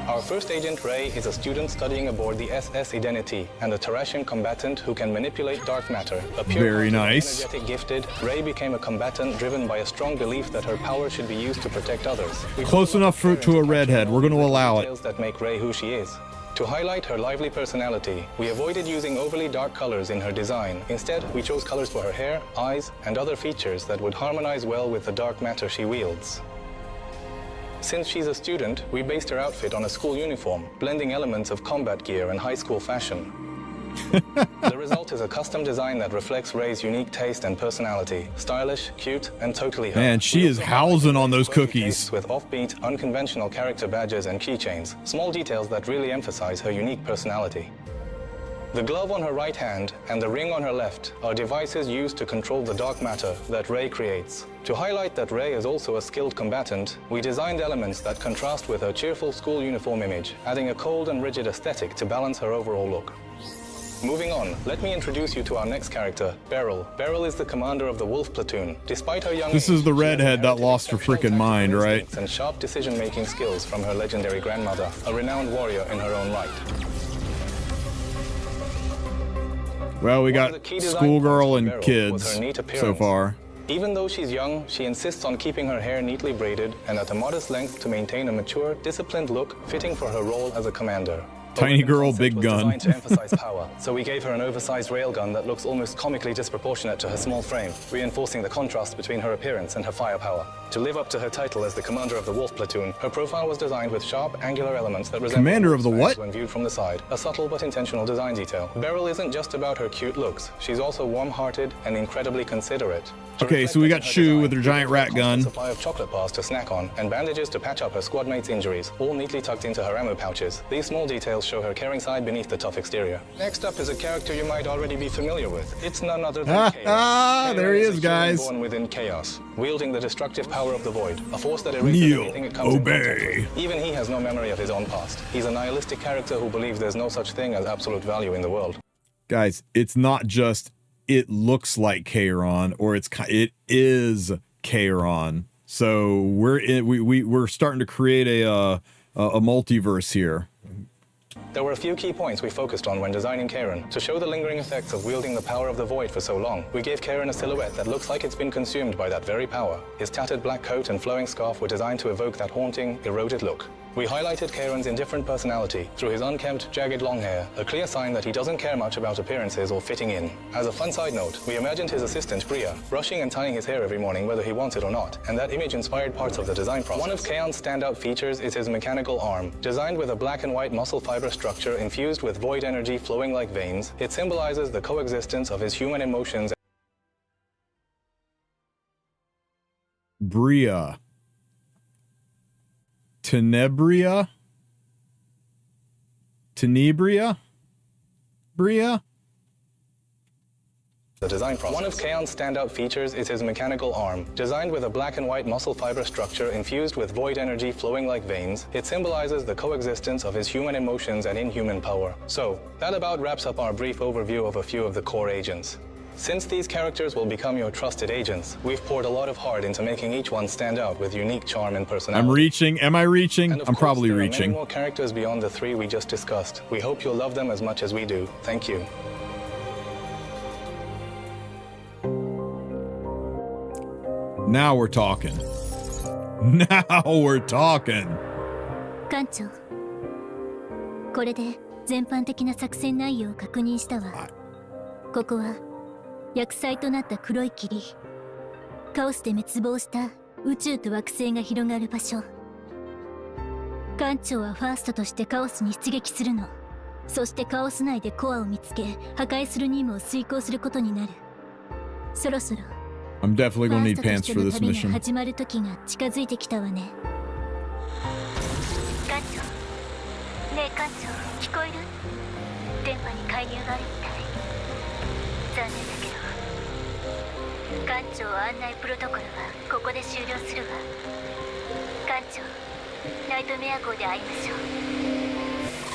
Our first agent, Ray, is a student studying aboard the SS Identity and a Terrasian combatant who can manipulate dark matter. A pure Very nice. energetic gifted, Ray became a combatant driven by a strong belief that her power should be used to protect others. Close enough to a redhead. We're going to allow it. That make Ray who she is. To highlight her lively personality, we avoided using overly dark colors in her design. Instead, we chose colors for her hair, eyes, and other features that would harmonize well with the dark matter she wields. Since she's a student, we based her outfit on a school uniform, blending elements of combat gear and high school fashion. The result is a custom design that reflects Ray's unique taste and personality. Stylish, cute, and totally her. Man, she is housing on those cookies. With offbeat, unconventional character badges and keychains, small details that really emphasize her unique personality. The glove on her right hand and the ring on her left are devices used to control the dark matter that Ray creates. To highlight that Ray is also a skilled combatant, we designed elements that contrast with her cheerful school uniform image, adding a cold and rigid aesthetic to balance her overall look. Moving on, let me introduce you to our next character, Beryl. Beryl is the commander of the Wulf platoon. Despite her young This age, is the redhead that lost her freaking mind, right? and sharp decision-making skills from her legendary grandmother, a renowned warrior in her own right. Well, we got schoolgirl and kids so far. Even though she's young, she insists on keeping her hair neatly braided and at a modest length to maintain a mature, disciplined look fitting for her role as a commander. Tiny girl, big gun. Designed to emphasize power, so we gave her an oversized railgun that looks almost comically disproportionate to her small frame, reinforcing the contrast between her appearance and her firepower. To live up to her title as the commander of the Wulf platoon, her profile was designed with sharp, angular elements that resemble commander of the what? When viewed from the side, a subtle but intentional design detail. Beryl isn't just about her cute looks; she's also warm-hearted and incredibly considerate. Okay, so we got Shu with her giant rat gun. Supply of chocolate bars to snack on and bandages to patch up her squad mates' injuries, all neatly tucked into her ammo pouches. These small details show her caring side beneath the tough exterior. Next up is a character you might already be familiar with. It's none other than Chaos. There he is, guys. Born within chaos, wielding the destructive power of the void, a force that erases anything it comes in contact with. Even he has no memory of his own past. He's a nihilistic character who believes there's no such thing as absolute value in the world. Guys, it's not just it looks like Charon, or it is Charon. So we're starting to create a multiverse here. There were a few key points we focused on when designing Charon. To show the lingering effects of wielding the power of the void for so long, we gave Charon a silhouette that looks like it's been consumed by that very power. His tattered black coat and flowing scarf were designed to evoke that haunting, eroded look. We highlighted Charon's indifferent personality through his unkempt, jagged long hair, a clear sign that he doesn't care much about appearances or fitting in. As a fun side note, we imagined his assistant, Bria, brushing and tying his hair every morning whether he wants it or not, and that image inspired parts of the design process. One of Charon's standout features is his mechanical arm. Designed with a black and white muscle fiber structure infused with void energy flowing like veins, it symbolizes the coexistence of his human emotions. Bria. Tenebria? Tenebria? Bria? The design process. One of Kaon's standout features is his mechanical arm. Designed with a black and white muscle fiber structure infused with void energy flowing like veins, it symbolizes the coexistence of his human emotions and inhuman power. So, that about wraps up our brief overview of a few of the core agents. Since these characters will become your trusted agents, we've poured a lot of heart into making each one stand out with unique charm and personality. I'm reaching. Am I reaching? And of I'm course, probably there are reaching. many more characters beyond the 3 we just discussed. We hope you'll love them as much as we do. Thank you. Now we're talking. Now we're talking. 艦長、これで全般的な作戦内容を確認したわ。ここは厄災となった黒い霧、カオスで滅亡した宇宙と惑星が広がる場所。艦長はファーストとしてカオスに出撃するの。そしてカオス内でコアを見つけ破壊する任務を遂行することになる。そろそろ I'm definitely gonna need pants for this ファーストとしての旅が mission. 始まる時が近づいてきたわね。艦長、ねえ艦長、聞こえる？電波に介入があるみたい。残念だけど、艦長案内プロトコルはここで終了するわ。艦長、ナイトメア号で会いましょう。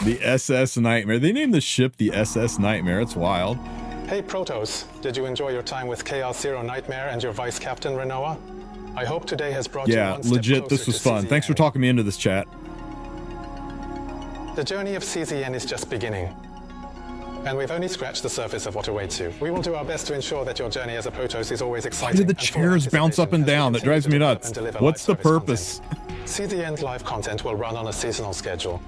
The SS Nightmare. They named the ship the SS Nightmare. It's wild. Hey Protos, did you enjoy your time with Chaos Zero Nightmare and your Vice Captain Renoa? I hope today has brought you Yeah, one step legit. This closer was to fun. Thanks for CZN. talking me into this, chat. The journey of CZN is just beginning. And we've only scratched the surface of what awaits you. We will do our best to ensure that your journey as a Protoss is always Why exciting. do the and full of chairs bounce up and anticipation down? as That we drives me continue to nuts. develop and deliver What's the live service purpose? content. CZN's live content will run on a seasonal schedule.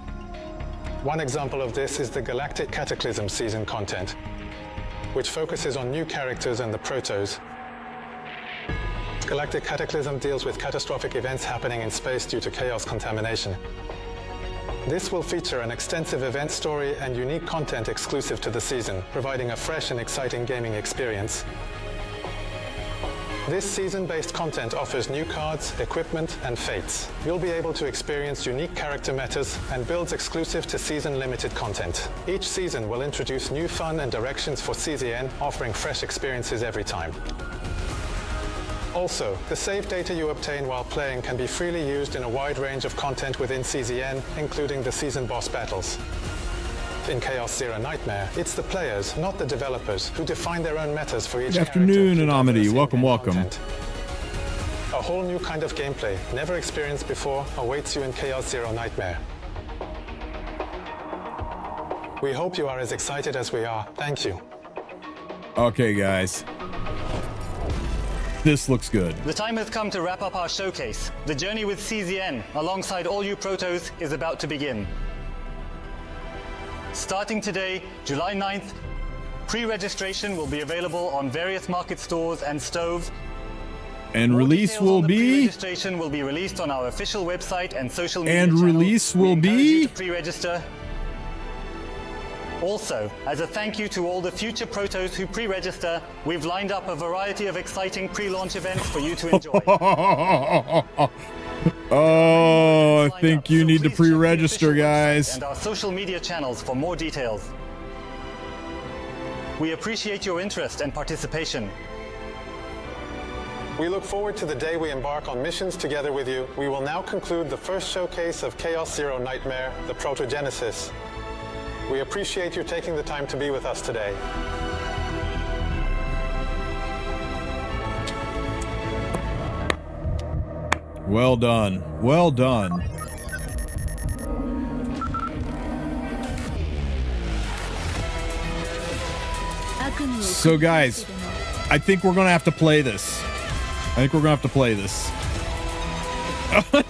One example of this is the Galactic Cataclysm season content, which focuses on new characters and the Protoss. Galactic Cataclysm deals with catastrophic events happening in space due to chaos contamination. This will feature an extensive event story and unique content exclusive to the season, providing a fresh and exciting gaming experience. This season-based content offers new cards, equipment, and fates. You'll be able to experience unique character metas and builds exclusive to season-limited content. Each season will introduce new fun and directions for CZN, offering fresh experiences every time. Also, the save data you obtain while playing can be freely used in a wide range of content within CZN, including the season boss battles. In Chaos Zero Nightmare, it's the players, not the developers, who define their own metas for each Good afternoon, Anonymity. Welcome, welcome. Content. A whole new kind of gameplay, never experienced before, awaits you in Chaos Zero Nightmare. We hope you are as excited as we are. Thank you. Okay, guys. This looks good. The time has come to wrap up our showcase. The journey with CZN, alongside all you Protos, is about to begin. Starting today, July 9th, pre-registration will be available on various market stores and stoves. And More release details will on the be. pre-registration will be released on our official website and social media And channels. release will We encourage be- you to pre-register. Also, as a thank you to all the future Protos who pre-register, we've lined up a variety of exciting pre-launch events for you to enjoy. Oh, I Lined think up, you so need to please check the pre-register, official website guys. And our social media channels for more details. We appreciate your interest and participation. We look forward to the day we embark on missions together with you. We will now conclude the first showcase of Chaos Zero Nightmare, the Protogenesis. We appreciate you taking the time to be with us today. Well done. Well done. So, guys, I think we're gonna have to play this.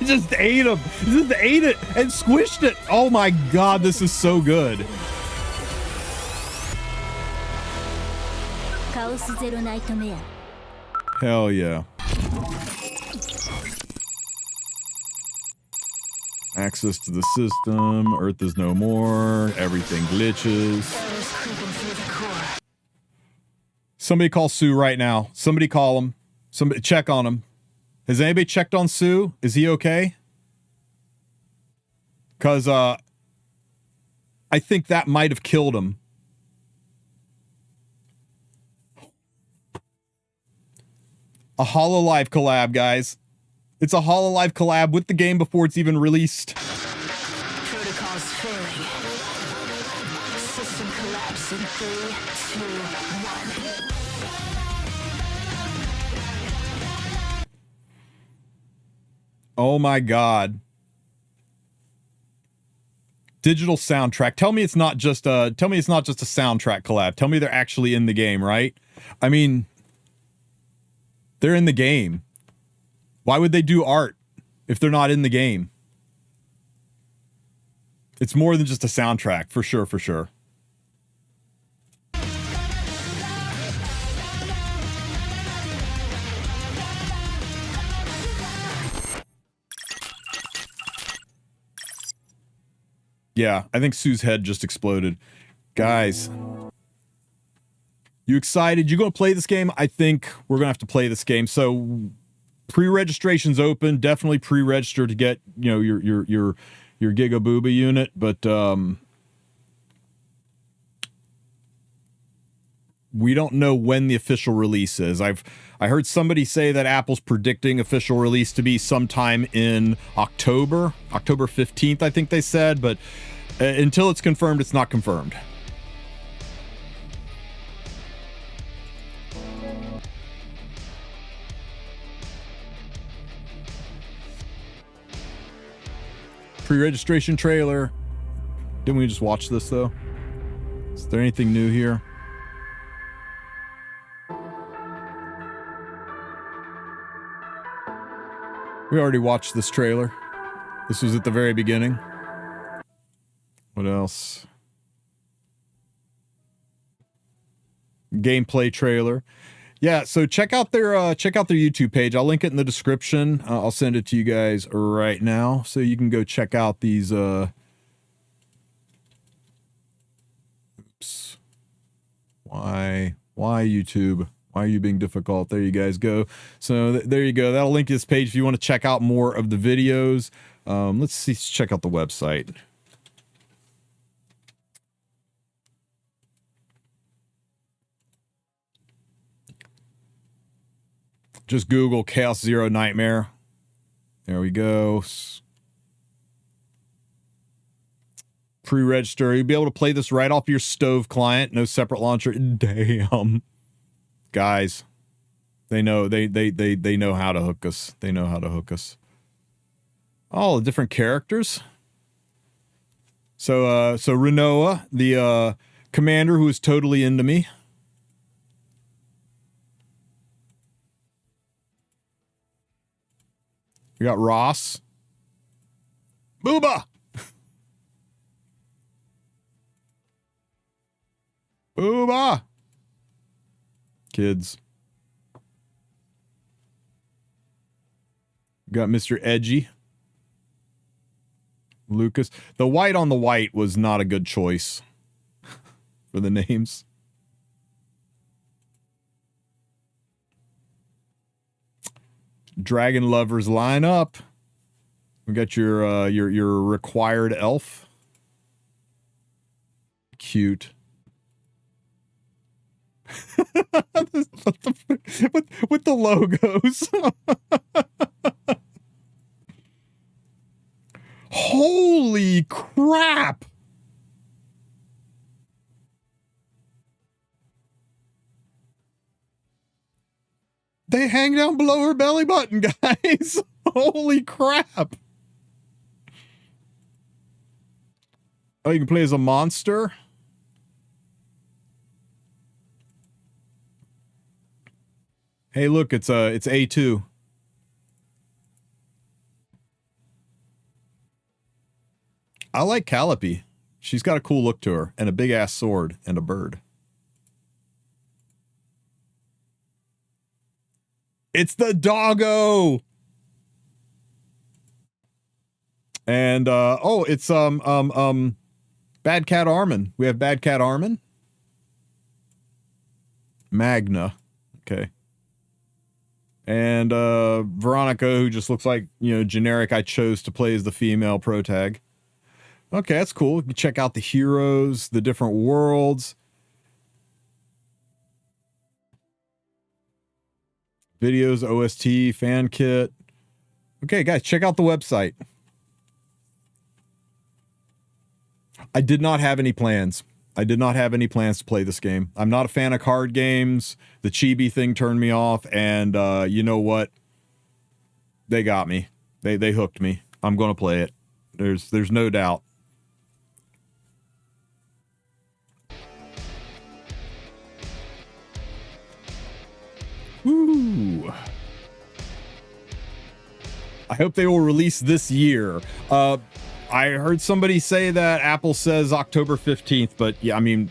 Just ate him. Just ate it and squished it. Oh my god, this is so good. カオスゼロナイトメア Hell yeah. Access to the system. Earth is no more. Everything glitches. Somebody call Sue right now. Somebody call him. Somebody check on him. Has anybody checked on Sue? Is he okay? Because I think that might have killed him. A HoloLive collab, guys. It's a HoloLive collab with the game before it's even released. Protocols failing. System collapse in 3, 2, 1. Oh my god. Digital soundtrack. Tell me it's not just a soundtrack collab. Tell me they're actually in the game, right? I mean, they're in the game. Why would they do art if they're not in the game? It's more than just a soundtrack, for sure, for sure. Yeah, I think Sue's head just exploded. Guys, you excited? You gonna play this game? I think we're gonna have to play this game. So pre-registration's open. Definitely pre-register to get, you know, your Giga Booba unit, but we don't know when the official release is. I heard somebody say that Apple's predicting official release to be sometime in October 15th, I think they said, but until it's confirmed, it's not confirmed. Pre-registration trailer. Didn't we just watch this though? Is there anything new here? We already watched this trailer. This was at the very beginning. What else? Gameplay trailer. Yeah, so check out their YouTube page. I'll link it in the description. I'll send it to you guys right now, so you can go check out these. Oops. Why YouTube? Why are you being difficult? There you guys go. So there you go. That'll link to this page if you want to check out more of the videos. Let's check out the website. Just Google Chaos Zero Nightmare. There we go. Pre-register. You'll be able to play this right off your stove client. No separate launcher. Damn. Guys. They know know how to hook us. They know how to hook us. All the different characters. So Renoa, the commander who is totally into me. We got Ross. Booba! Booba! Kids. We got Mr. Edgy. Lucas. The white on the white was not a good choice for the names. Dragon lovers line up. We got your required elf. Cute. with the logos. Holy crap. They hang down below her belly button, guys. Holy crap. Oh, you can play as a monster? Hey, look, it's A2. I like Calliope. She's got a cool look to her, and a big-ass sword, and a bird. It's the doggo! And, oh, it's, Bad Cat Armin. We have Bad Cat Armin. Magna. Okay. And Veronica, who just looks like, you know, generic, I chose to play as the female protag. Okay, that's cool. You can check out the heroes, the different worlds. Videos, OST, fan kit. Okay, guys, check out the website. I did not have any plans. I did not have any plans to play this game. I'm not a fan of card games. The chibi thing turned me off, and you know what? They got me. They hooked me. I'm gonna play it. There's no doubt. Woo! I hope they will release this year. I heard somebody say that Apple says October 15th, but yeah, I mean,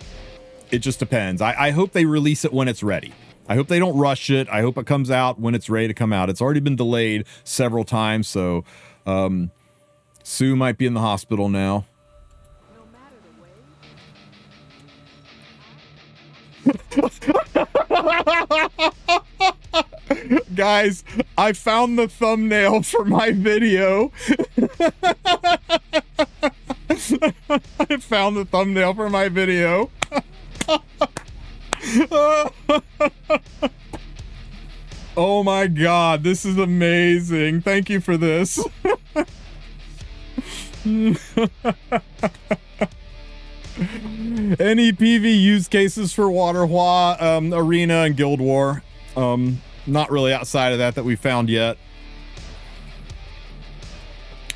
it just depends. I hope they release it when it's ready. I hope they don't rush it. I hope it comes out when it's ready to come out. It's already been delayed several times, so Sue might be in the hospital now. Guys, I found the thumbnail for my video. I found the thumbnail for my video. Oh my god, this is amazing. Thank you for this. Any PV use cases for Waterhua, Arena, and Guild War? Not really outside of that we found yet.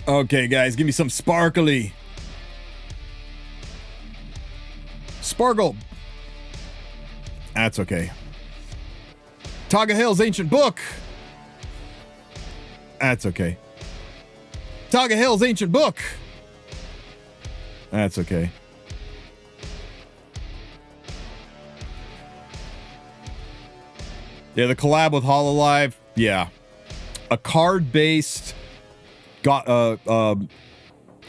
Okay, guys, give me some sparkly. Sparkle. That's okay. Taga Hill's Ancient Book. That's okay. Taga Hill's Ancient Book. That's okay. Yeah, the collab with Hololive. Yeah. A card-based, got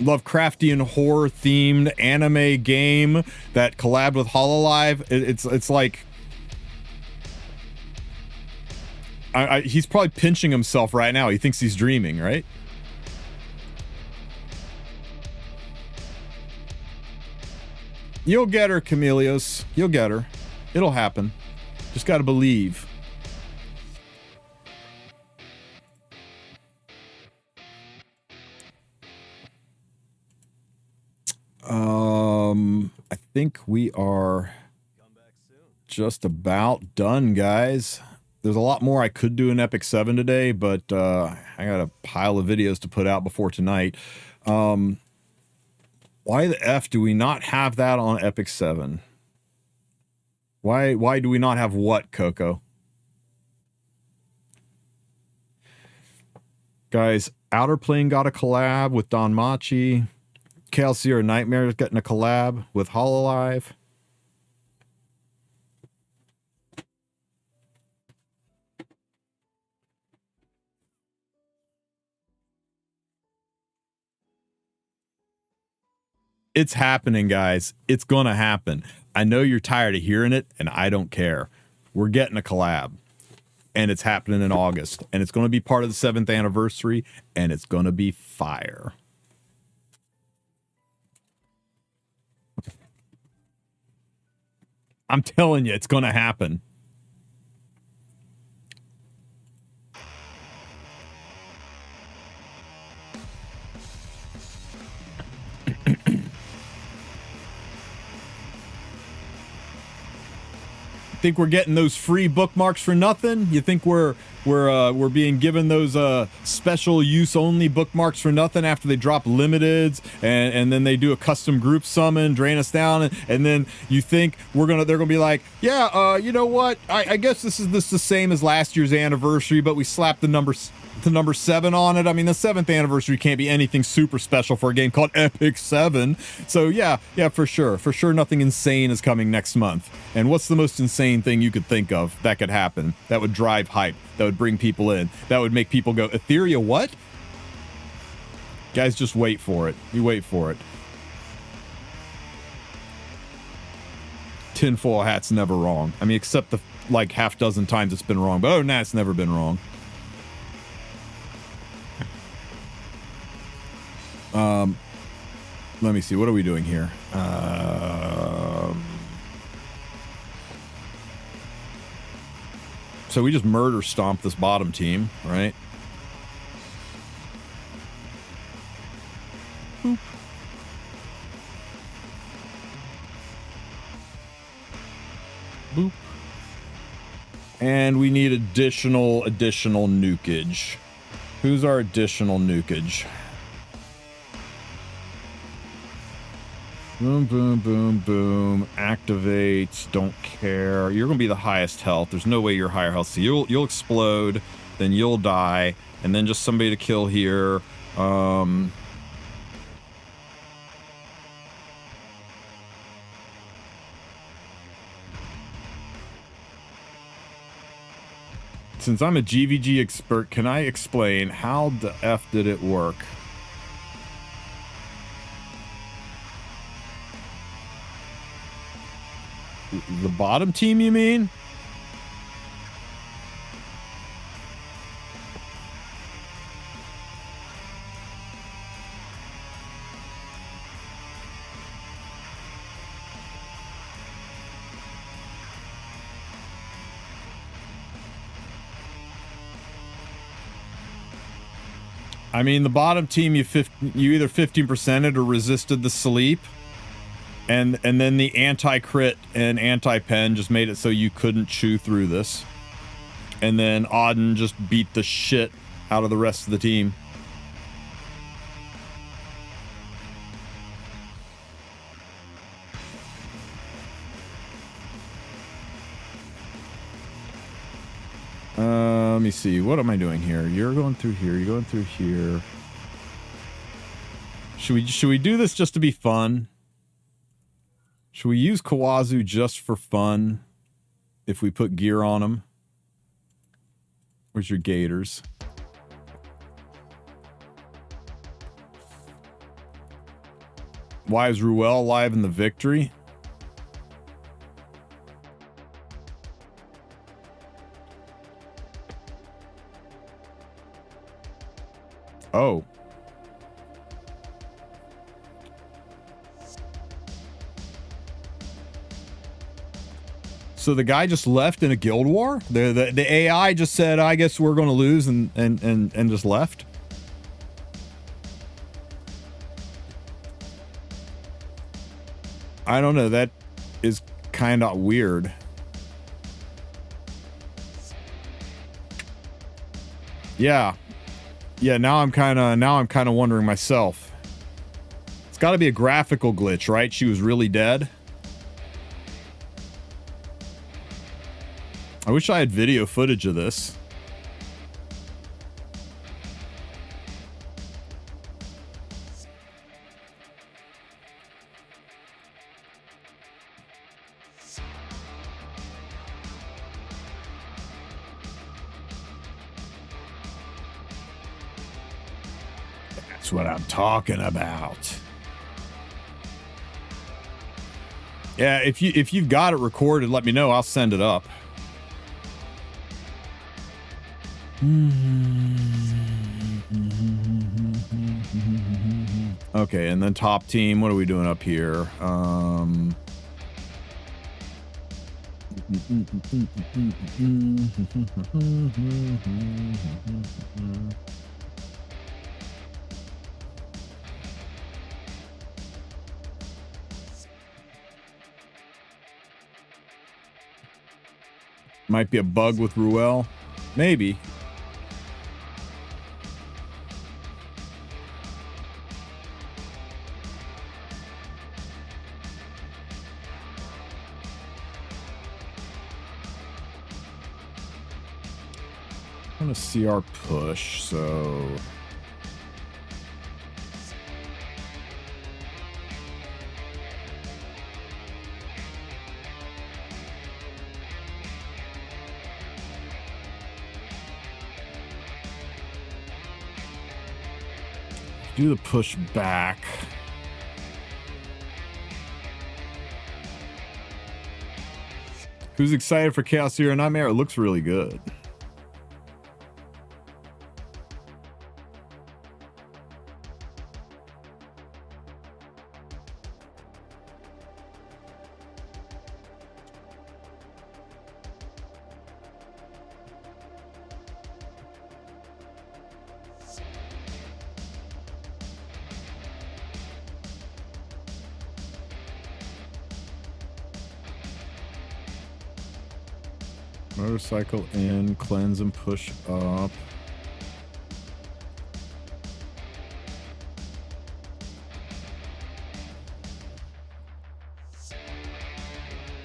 Lovecraftian horror-themed anime game that collabed with Hololive. It's like... he's probably pinching himself right now. He thinks he's dreaming, right? You'll get her, Camelios. You'll get her. It'll happen. Just gotta believe. I think we are just about done, guys. There's a lot more I could do in Epic 7 today, but I got a pile of videos to put out before tonight. Why the F do we not have that on Epic 7? Why do we not have what, Coco? Guys, Outer Plane got a collab with Don Machi. Calcier Nightmare is getting a collab with Hololive. It's happening, guys. It's gonna happen. I know you're tired of hearing it, and I don't care. We're getting a collab, and it's happening in August, and it's gonna be part of the 7th anniversary, and it's gonna be fire. I'm telling you, it's gonna happen. Think we're getting those free bookmarks for nothing? You think we're being given those special use only bookmarks for nothing after they drop limiteds and then they do a custom group summon, drain us down, and then you think they're gonna be like, yeah, you know what? I guess this is the same as last year's anniversary, but we slapped the number 7 on it. I mean, the 7th anniversary can't be anything super special for a game called Epic 7. So yeah, for sure nothing insane is coming next month. And what's the most insane thing you could think of that could happen, that would drive hype, that would bring people in, that would make people go, Etheria what? Guys, just wait for it. You wait for it. Tinfoil hat's never wrong. I mean, except the like half dozen times it's been wrong, but other than that, it's never been wrong. Let me see. What are we doing here? So we just murder stomp this bottom team, right? Boop. Boop. And we need additional nukage. Who's our additional nukage? Boom, boom, boom, boom. Activates. Don't care. You're gonna be the highest health. There's no way you're higher health. So you'll explode, then you'll die, and then just somebody to kill here. Since I'm a GVG expert, can I explain how the F did it work? The bottom team, you mean? I mean, the bottom team, you either 15%ed or resisted the sleep. And then the anti-crit and anti-pen just made it so you couldn't chew through this. And then Auden just beat the shit out of the rest of the team. Let me see. What am I doing here? You're going through here. You're going through here. Should we do this just to be fun? Should we use Kawazu just for fun if we put gear on them? Where's your gators? Why is Ruel alive in the victory? Oh. So the guy just left in a guild war? The AI just said, I guess we're going to lose and just left? I don't know. That is kind of weird. Yeah. Yeah, now I'm kind of wondering myself. It's got to be a graphical glitch, right? She was really dead. I wish I had video footage of this. That's what I'm talking about. Yeah, if you've got it recorded, let me know. I'll send it up. Okay, and then top team, what are we doing up here? Might be a bug with Ruel. Maybe. I want to see our push, so... do the push back. Who's excited for Chaos Zero Nightmare? It looks really good. Motorcycle in, cleanse and push up.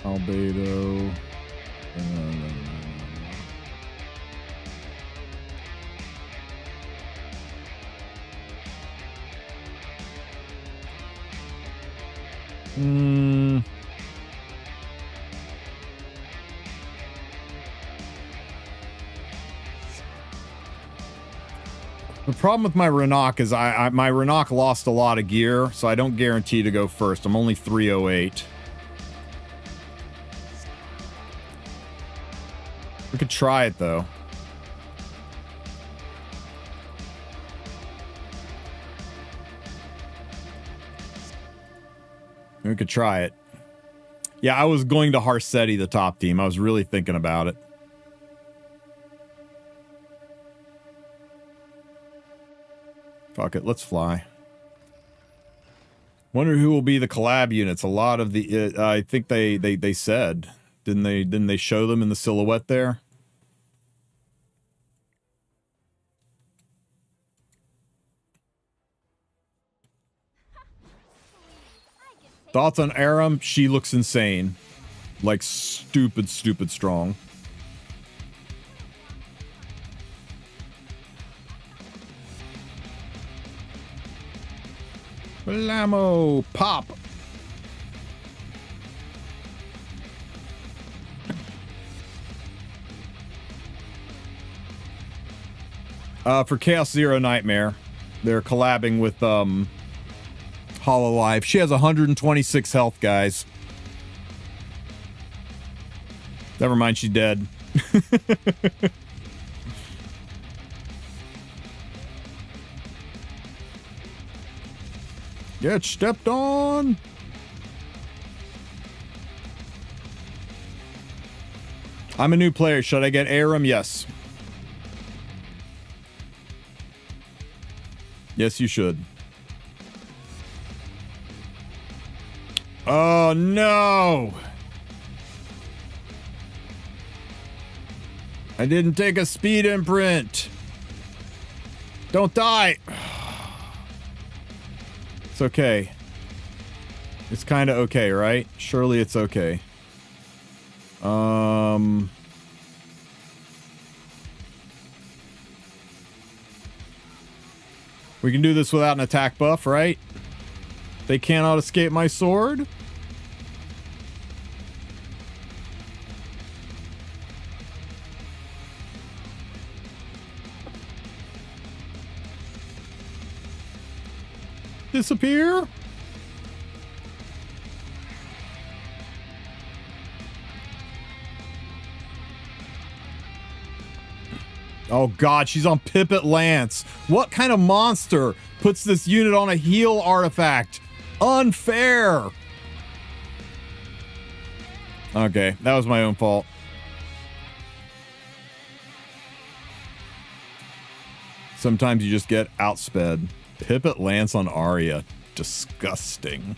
Albedo. The problem with my Renok is my Renok lost a lot of gear, so I don't guarantee to go first. I'm only 308. We could try it, though. We could try it. Yeah, I was going to Harsetti, the top team. I was really thinking about it. Fuck it, let's fly. Wonder who will be the collab units. A lot of the I think they said, didn't they show them in the silhouette there? Thoughts on Aram? She looks insane. Like stupid strong. Blammo! Pop! For Chaos Zero Nightmare, they're collabing with Hololive. She has 126 health, guys. Never mind, she's dead. Get stepped on! I'm a new player. Should I get Aram? Yes. Yes, you should. Oh, no! I didn't take a speed imprint. Don't die! It's okay. It's kind of okay, right? Surely it's okay. We can do this without an attack buff, right? They cannot escape my sword? Disappear? Oh god, she's on Pipit Lance. What kind of monster puts this unit on a heal artifact? Unfair! Okay, that was my own fault. Sometimes you just get outsped. Pipit Lance on Arya. Disgusting.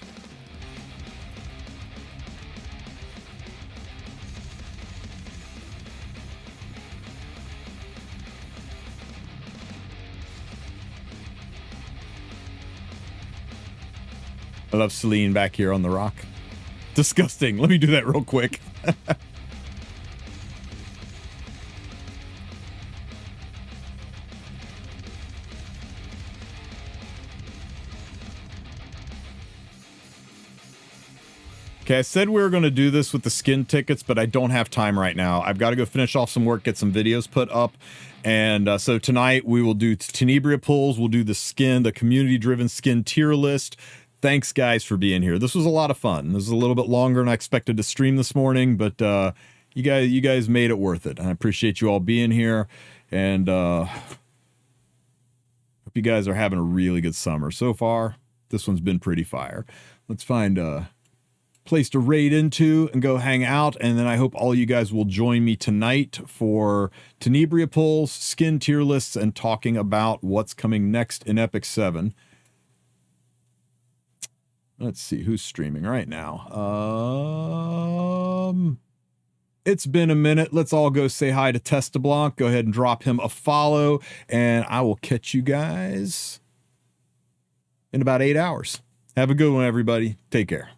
I love Celine back here on the rock. Disgusting. Let me do that real quick. Okay, I said we were going to do this with the skin tickets, but I don't have time right now. I've got to go finish off some work, get some videos put up. And so tonight we will do Tenebria pulls. We'll do the skin, the community-driven skin tier list. Thanks, guys, for being here. This was a lot of fun. This was a little bit longer than I expected to stream this morning, but you guys made it worth it. I appreciate you all being here, and hope you guys are having a really good summer. So far, this one's been pretty fire. Let's find a place to raid into and go hang out, and then I hope all you guys will join me tonight for Tenebria pulls, skin tier lists, and talking about what's coming next in Epic 7. Let's see who's streaming right now. It's been a minute. Let's all go say hi to Testablanc. Go ahead and drop him a follow, and I will catch you guys in about 8 hours. Have a good one, everybody. Take care.